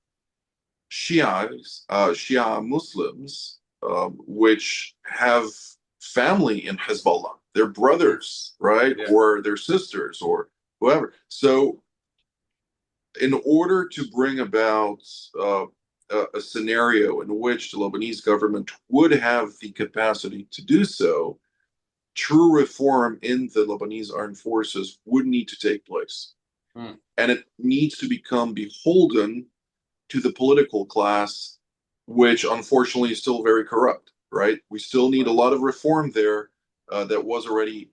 Shia Muslims, which have family in Hezbollah, their brothers, right, Yeah. or their sisters, or whoever. So, in order to bring about a scenario in which the Lebanese government would have the capacity to do so, true reform in the Lebanese armed forces would need to take place. And it needs to become beholden to the political class, which unfortunately is still very corrupt, right? We still need a lot of reform there that was already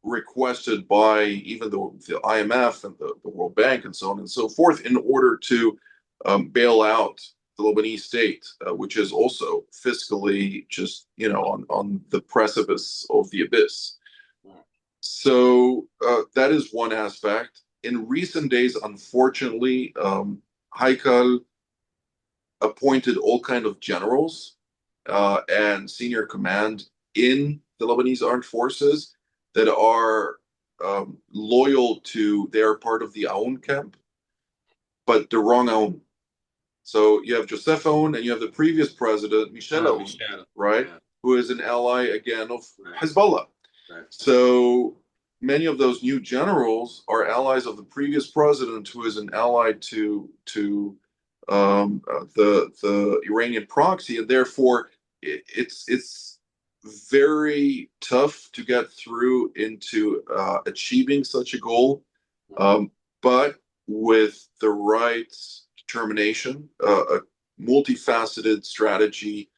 requested by even the IMF and the World Bank and so on and so forth, in order to bail out the Lebanese state, which is also fiscally just, on the precipice of the abyss. So that is one aspect. In recent days, unfortunately, Haikal appointed all kind of generals and senior command in the Lebanese armed forces that are loyal to, they are part of the Aoun camp, but the wrong Aoun. So you have Joseph Aoun and you have the previous president, Michel Aoun, right? Yeah. Who is an ally, again, of Hezbollah. Right. So many of those new generals are allies of the previous president, who is an ally to the Iranian proxy, and therefore it's very tough to get through into achieving such a goal. But with the right determination, a multifaceted strategy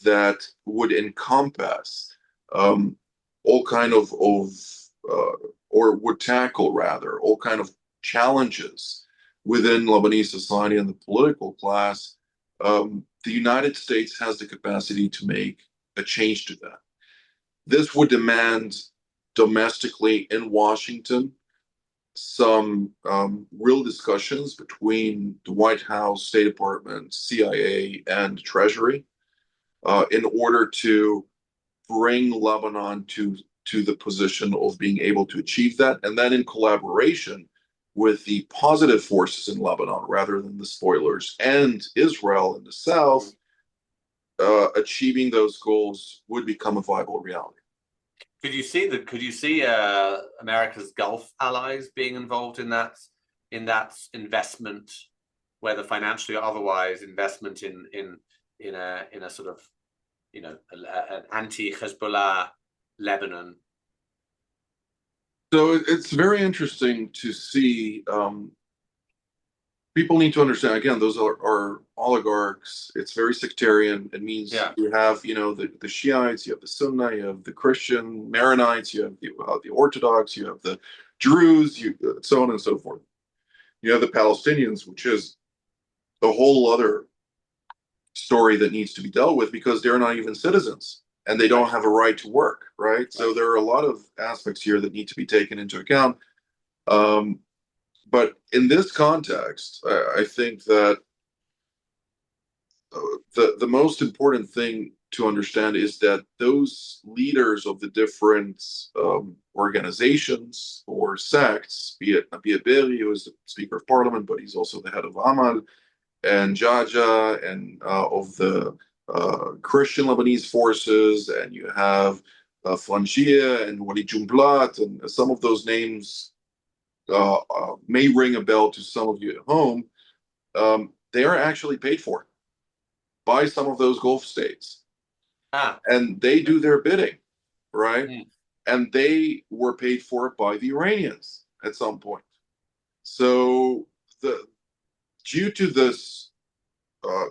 that would encompass all kind of or would tackle rather all kind of challenges within Lebanese society and the political class, the United States has the capacity to make a change to that. This would demand domestically in Washington some real discussions between the White House, State Department, CIA, and Treasury in order to bring Lebanon to the position of being able to achieve that, and then in collaboration with the positive forces in Lebanon rather than the spoilers and Israel in the south, achieving those goals would become a viable reality. Could you see America's Gulf allies being involved in that investment, whether financially or otherwise, investment in a sort of an anti-Hezbollah Lebanon? So it's very interesting to see. People need to understand, again, those are oligarchs. It's very sectarian. It means you have, the Shiites, you have the Sunni, you have the Christian Maronites, you have the Orthodox, you have the Druze, so on and so forth. You have the Palestinians, which is a whole other story that needs to be dealt with because they're not even citizens and they don't have a right to work, right? So there are a lot of aspects here that need to be taken into account. But in this context, I think that the most important thing to understand is that those leaders of the different organizations or sects, be it Berry, who is the Speaker of Parliament, but he's also the head of Amal, and Jaja, and of the Christian Lebanese forces, and you have Frangia and Walid Jumblat, and some of those names may ring a bell to some of you at home. They are actually paid for by some of those Gulf states. And they do their bidding, right? And they were paid for by the Iranians at some point. So due to this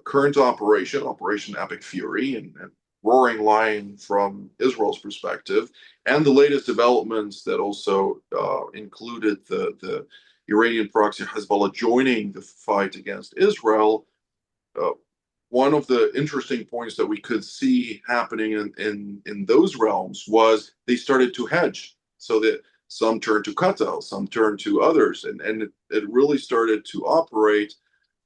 current Operation Epic Fury, and roaring lion from Israel's perspective, and the latest developments that also included the Iranian proxy Hezbollah joining the fight against Israel, one of the interesting points that we could see happening in those realms was they started to hedge, so that some turned to Qatar, some turned to others, and it really started to operate.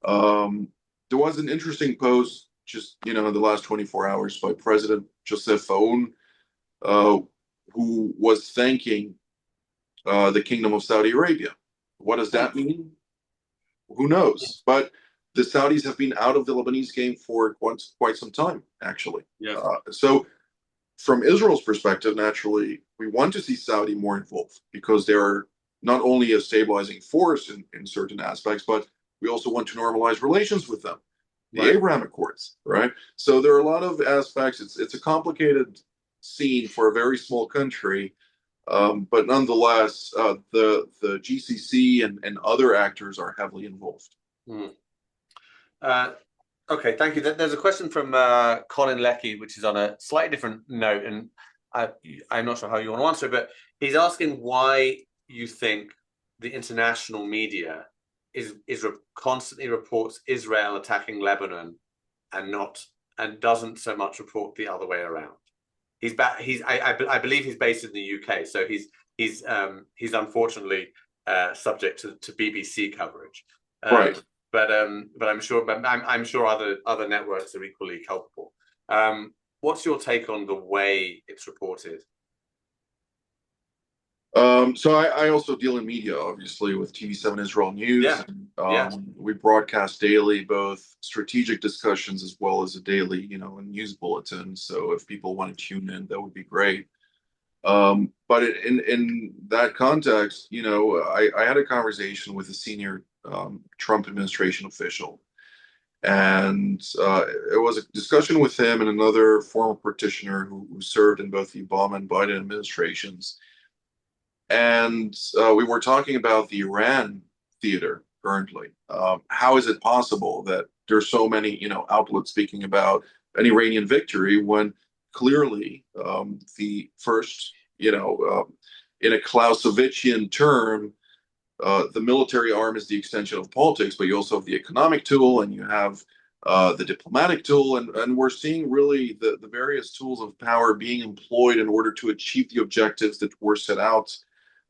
There was an interesting post just in the last 24 hours by President Joseph Aoun, who was thanking the Kingdom of Saudi Arabia. What does that mean? Who knows? But the Saudis have been out of the Lebanese game for quite some time, actually. So from Israel's perspective, naturally, we want to see Saudi more involved because they're not only a stabilizing force in certain aspects, but we also want to normalize relations with them. The Abraham Accords, right? So there are a lot of aspects. It's a complicated scene for a very small country, but nonetheless, the GCC and other actors are heavily involved. Okay, thank you. There's a question from Colin Leckie, which is on a slightly different note, and I'm not sure how you want to answer it, but he's asking why you think the international media is constantly reports Israel attacking Lebanon and doesn't so much report the other way around. I believe he's based in the UK, so he's unfortunately subject to BBC coverage. Right. But I'm sure other networks are equally culpable. What's your take on the way it's reported? So I also deal in media, obviously, with TV7 Israel News. We broadcast daily, both strategic discussions as well as a daily, a news bulletin. So if people want to tune in, that would be great. But in that context, I had a conversation with a senior Trump administration official, and it was a discussion with him and another former practitioner who served in both the Obama and Biden administrations. And we were talking about the Iran theater currently. How is it possible that there's so many, outlets speaking about an Iranian victory when clearly the first, in a Clausewitzian term, the military arm is the extension of politics, but you also have the economic tool and you have the diplomatic tool, and we're seeing really the various tools of power being employed in order to achieve the objectives that were set out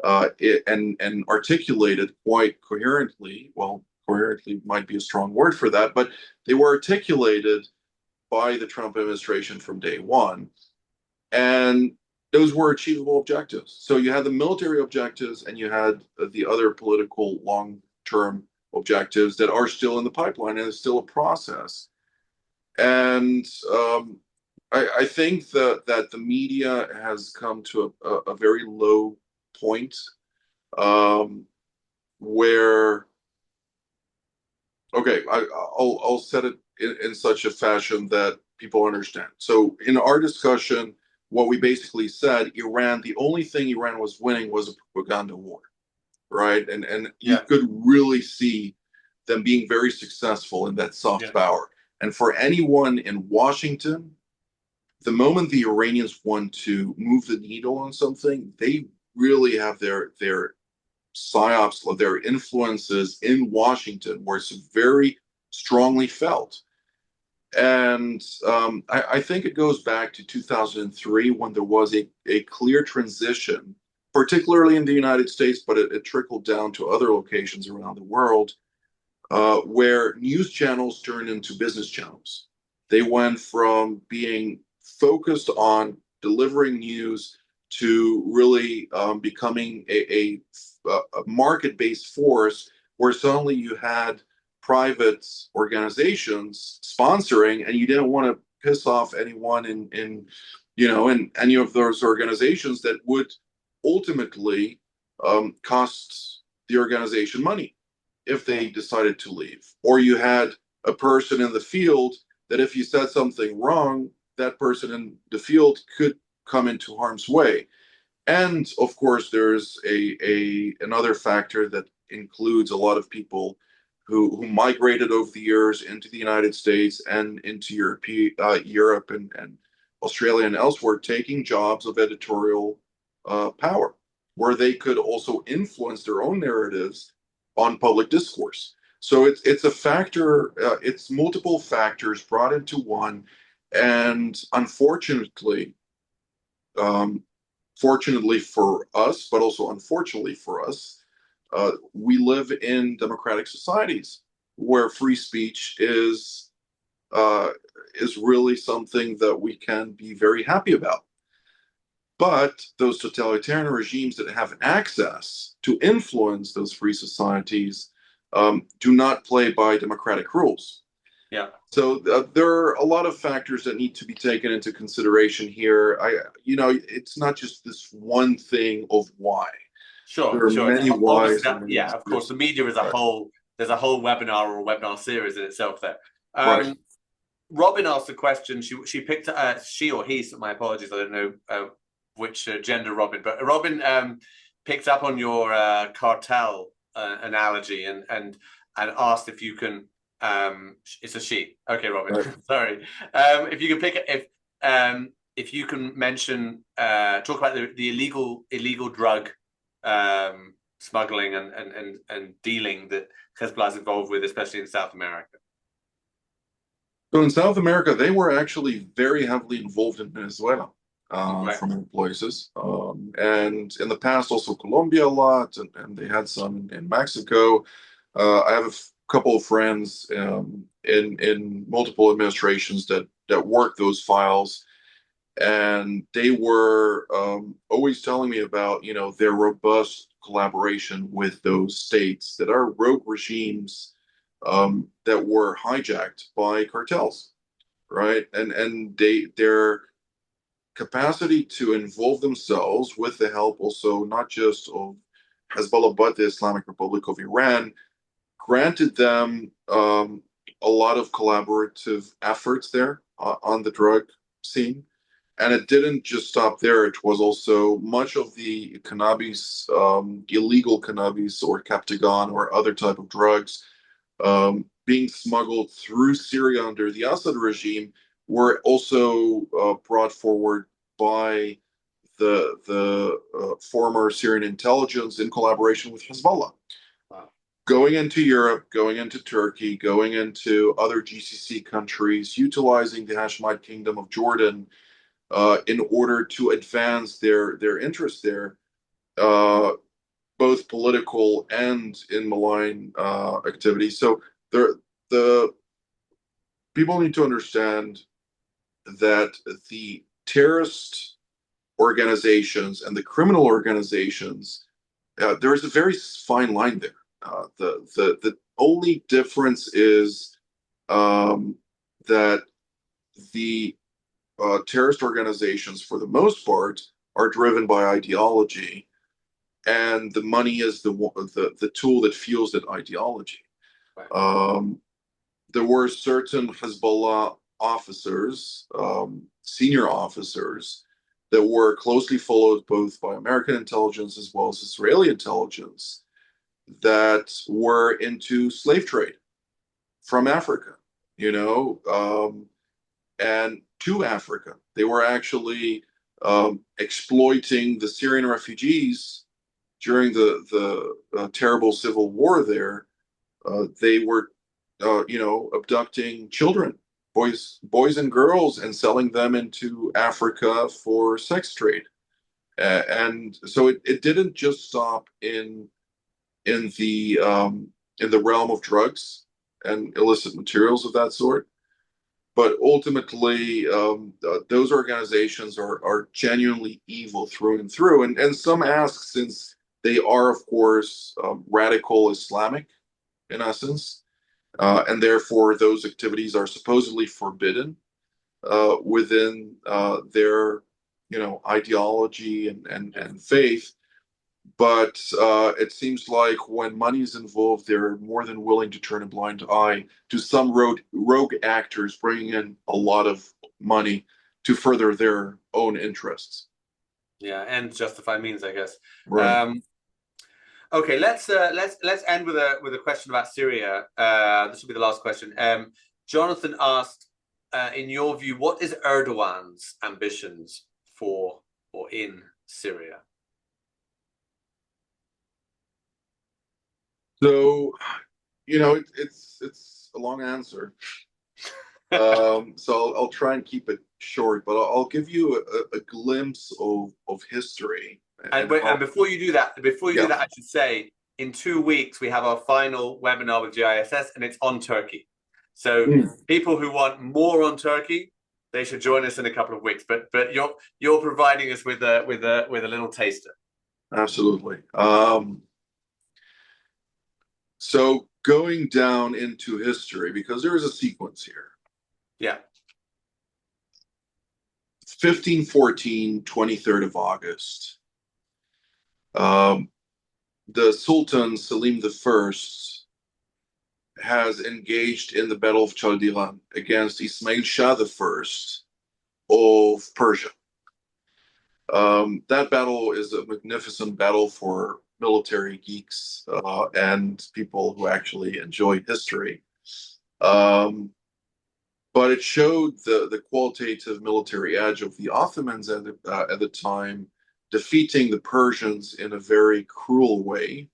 and articulated quite coherently. Well, coherently might be a strong word for that, but they were articulated by the Trump administration from day one. And those were achievable objectives. So you had the military objectives and you had the other political long-term objectives that are still in the pipeline and it's still a process. And I think that the media has come to a very low point where, okay, I'll set it in such a fashion that people understand. So in our discussion, what we basically said, Iran, the only thing Iran was winning was a propaganda war, right? And you could really see them being very successful in that soft power. And for anyone in Washington, the moment the Iranians want to move the needle on something, they really have their psyops of their influences in Washington, where it's very strongly felt. And I think it goes back to 2003 when there was a clear transition, particularly in the United States, but it trickled down to other locations around the world, where news channels turned into business channels. They went from being focused on delivering news to really becoming a market-based force where suddenly you had private organizations sponsoring and you didn't want to piss off anyone in any of those organizations that would ultimately cost the organization money if they decided to leave. Or you had a person in the field that if you said something wrong, that person in the field could come into harm's way. And of course, there's another factor that includes a lot of people who migrated over the years into the United States and into Europe and Australia and elsewhere, taking jobs of editorial power, where they could also influence their own narratives on public discourse. So it's a factor, it's multiple factors brought into one, and unfortunately, fortunately for us, but also unfortunately for us, we live in democratic societies where free speech is really something that we can be very happy about. But those totalitarian regimes that have access to influence those free societies do not play by democratic rules. Yeah. So there are a lot of factors that need to be taken into consideration here. It's not just this one thing of why. Sure, There are sure. many whys. Yeah, of course. The media is a whole. There's a whole webinar or a webinar series in itself there. Right. Robin asked a question. She picked she or he. My apologies. I don't know which gender Robin, but Robin picked up on your cartel analogy and asked if you can. It's a she. Okay, Robin. Right. Sorry. If you can if you can mention talk about the illegal drug smuggling and dealing that Hezbollah is involved with, especially in South America. So in South America, they were actually very heavily involved in Venezuela from places. And in the past, also Colombia a lot, and they had some in Mexico. I have a couple of friends in multiple administrations that worked those files, and they were always telling me about their robust collaboration with those states that are rogue regimes that were hijacked by cartels, right? And their capacity to involve themselves with the help also not just of Hezbollah but the Islamic Republic of Iran granted them a lot of collaborative efforts there on the drug scene. And it didn't just stop there. It was also much of the cannabis, illegal cannabis or Captagon or other type of drugs being smuggled through Syria under the Assad regime were also brought forward by the former Syrian intelligence in collaboration with Hezbollah. Wow. Going into Europe, going into Turkey, going into other GCC countries, utilizing the Hashemite Kingdom of Jordan in order to advance their interests there. both political and in malign activity. So the people need to understand that the terrorist organizations and the criminal organizations, there is a very fine line there. The only difference is that the terrorist organizations, for the most part, are driven by ideology, and the money is the tool that fuels that ideology. Right. There were certain Hezbollah officers, senior officers, that were closely followed both by American intelligence as well as Israeli intelligence, that were into slave trade from Africa, and to Africa. They were actually exploiting the Syrian refugees during the terrible civil war there. They were, abducting children, boys and girls, and selling them into Africa for sex trade. And so it didn't just stop in the realm of drugs and illicit materials of that sort, but ultimately those organizations are genuinely evil through and through. And some ask, since they are, of course, radical Islamic in essence, and therefore those activities are supposedly forbidden within their, ideology and faith. But it seems like when money is involved, they're more than willing to turn a blind eye to some rogue actors bringing in a lot of money to further their own interests. Yeah, and justify means, I guess. Right. Okay, let's end with a question about Syria. This will be the last question. Jonathan asked, in your view, what is Erdogan's ambitions for or in Syria? So, it's a long answer. So I'll try and keep it short, but I'll give you a glimpse of history. And before you do that, I should say, in 2 weeks we have our final webinar with JISS, and it's on Turkey. So people who want more on Turkey, they should join us in a couple of weeks. But you're providing us with a little taster. Absolutely. So going down into history, because there is a sequence here. Yeah. 1514, 23rd of August. The Sultan Selim I has engaged in the Battle of Chaldiran against Ismail Shah I of Persia. That battle is a magnificent battle for military geeks and people who actually enjoy history. But it showed the qualitative military edge of the Ottomans at the time, defeating the Persians in a very cruel way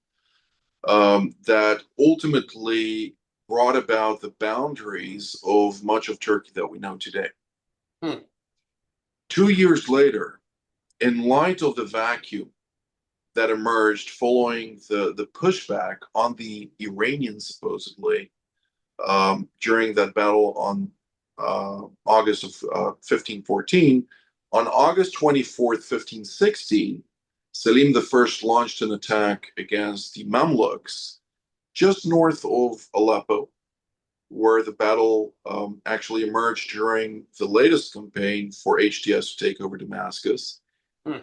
that ultimately brought about the boundaries of much of Turkey that we know today. 2 years later, in light of the vacuum that emerged following the pushback on the Iranians, supposedly, during that battle on August of 1514, on August 24th, 1516, Selim I launched an attack against the Mamluks just north of Aleppo, where the battle actually emerged during the latest campaign for HTS to take over Damascus.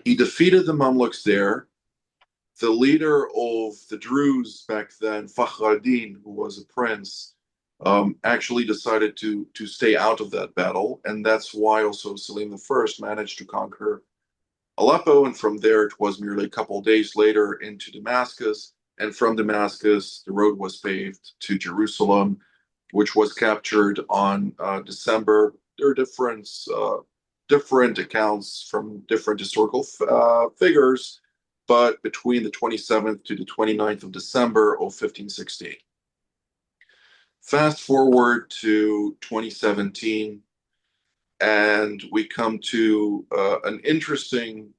He defeated the Mamluks there. The leader of the Druze back then, Fakhreddin, who was a prince, actually decided to stay out of that battle, and that's why also Selim I managed to conquer Aleppo, and from there it was merely a couple of days later into Damascus, and from Damascus the road was paved to Jerusalem, which was captured on December. There are different accounts from different historical figures, but between the 27th to the 29th of December of 1516. Fast forward to 2017, and we come to an interesting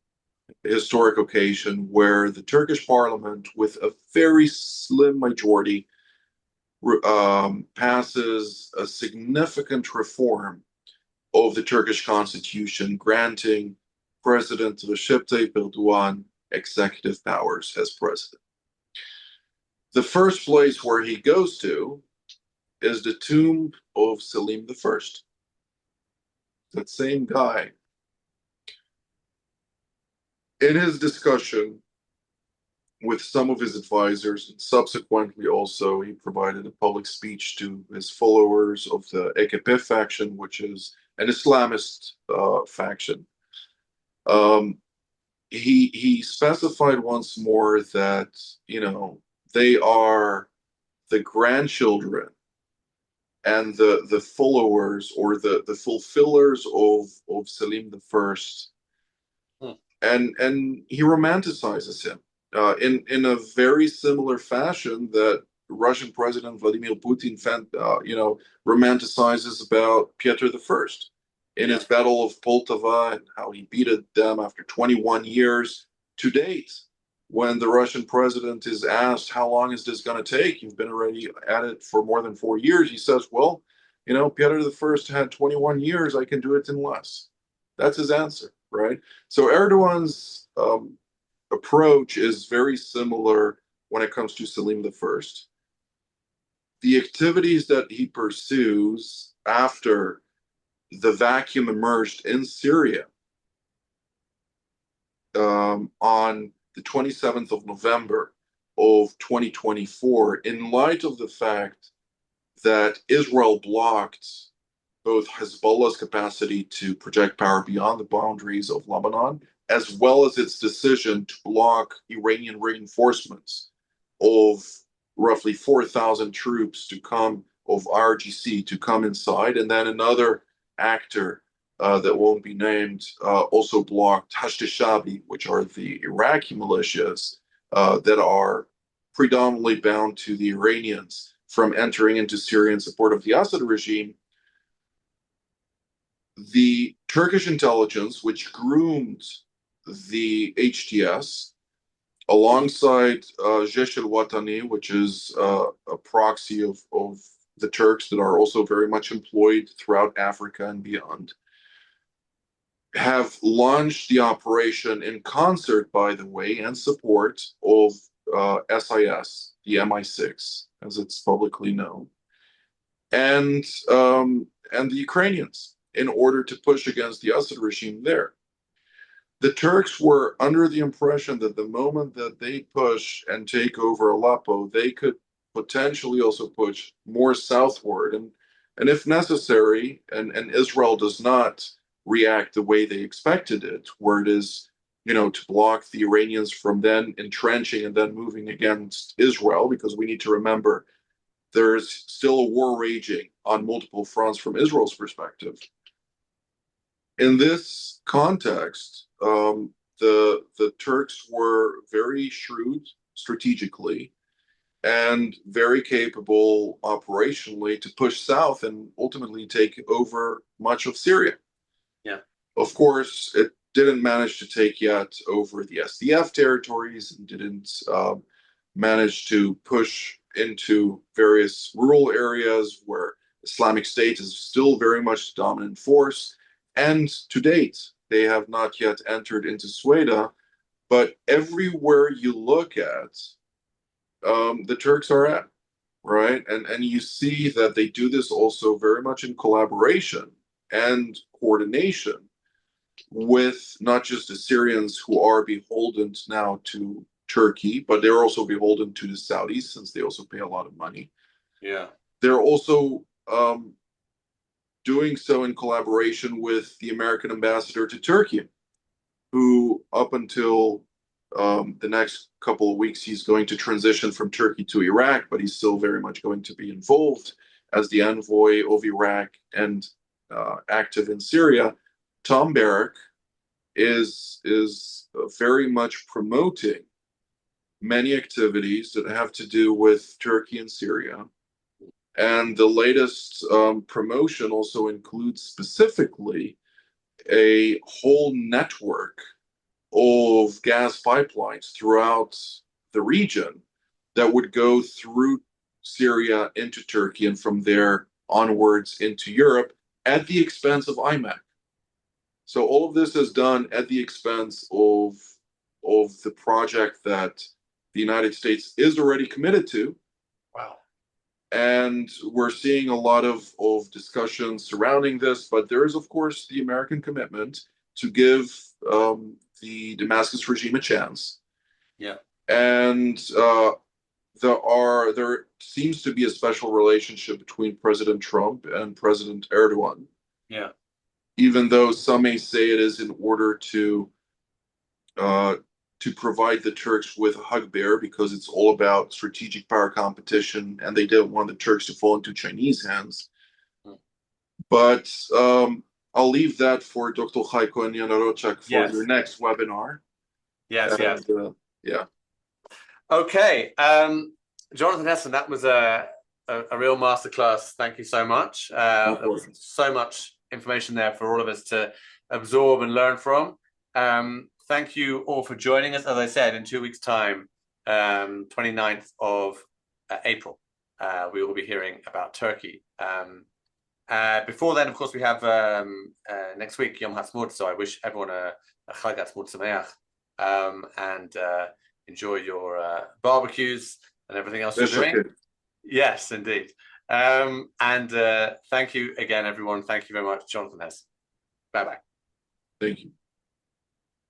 historic occasion where the Turkish parliament, with a very slim majority, passes a significant reform of the Turkish constitution, granting President Recep Tayyip Erdogan executive powers as president. The first place where he goes to is the tomb of Selim I, that same guy. In his discussion with some of his advisors, and subsequently also he provided a public speech to his followers of the AKP faction, which is an Islamist faction. He specified once more that, you know, they are the grandchildren and the followers, or the fulfillers of Selim I. And he romanticizes him in a very similar fashion that Russian President Vladimir Putin, romanticizes about Peter I in his Battle of Poltava, and how he beat them after 21 years to date. When the Russian president is asked, how long is this going to take? You've been already at it for more than 4 years. He says, well, you know, Peter I had 21 years. I can do it in less. That's his answer, right? So Erdogan's approach is very similar when it comes to Selim I. The activities that he pursues after the vacuum emerged in Syria on the 27th of November of 2024, in light of the fact that Israel blocked both Hezbollah's capacity to project power beyond the boundaries of Lebanon, as well as its decision to block Iranian reinforcements of roughly 4,000 troops to come, of RGC, to come inside. And then another actor that won't be named also blocked Hashd al-Shabi, which are the Iraqi militias that are predominantly bound to the Iranians, from entering into Syria in support of the Assad regime. The Turkish intelligence, which groomed the HTS, alongside JISS al-Watani, which is a proxy of the Turks that are also very much employed throughout Africa and beyond, have launched the operation in concert, by the way, and support of SIS, the MI6, as it's publicly known, and the Ukrainians, in order to push against the Assad regime there. The Turks were under the impression that the moment that they push and take over Aleppo, they could potentially also push more southward. And if necessary, and Israel does not react the way they expected it, where it is, you know, to block the Iranians from then entrenching and then moving against Israel, because we need to remember there's still a war raging on multiple fronts from Israel's perspective. In this context, the Turks were very shrewd strategically and very capable operationally to push south and ultimately take over much of Syria. Yeah. Of course, it didn't manage to take yet over the SDF territories, and didn't manage to push into various rural areas where Islamic State is still very much the dominant force. And to date, they have not yet entered into Sweden, but everywhere you look at, the Turks are at, right? And you see that they do this also very much in collaboration and coordination with not just the Syrians, who are beholden now to Turkey, but they're also beholden to the Saudis, since they also pay a lot of money. Yeah. They're also doing so in collaboration with the American ambassador to Turkey, who up until the next couple of weeks, he's going to transition from Turkey to Iraq, but he's still very much going to be involved as the envoy of Iraq and active in Syria. Tom Barrack is very much promoting many activities that have to do with Turkey and Syria. And the latest promotion also includes specifically a whole network of gas pipelines throughout the region that would go through Syria into Turkey and from there onwards into Europe at the expense of IMEC. So all of this is done at the expense of the project that the United States is already committed to. Wow. And we're seeing a lot of discussions surrounding this, but there is, of course, the American commitment to give the Damascus regime a chance. Yeah. And there seems to be a special relationship between President Trump and President Erdogan. Yeah. Even though some may say it is in order to provide the Turks with a hug bear because it's all about strategic power competition and they don't want the Turks to fall into Chinese hands. But I'll leave that for Dr. Heiko and Yana Rochak for your next webinar. Yes, and, yeah. Okay. Jonathan Hessen, that was a real masterclass. Thank you so much. There was so much information there for all of us to absorb and learn from. Thank you all for joining us. As I said, in 2 weeks' time, 29th of April, we will be hearing about Turkey. Before then, of course, we have next week, Yom HaTzmaut, so I wish everyone a Chag HaTzmaut Sameach, and enjoy your barbecues and everything else you're doing. Okay. Yes, indeed. And thank you again, everyone. Thank you very much, Jonathan Hess. Bye-bye. Thank you.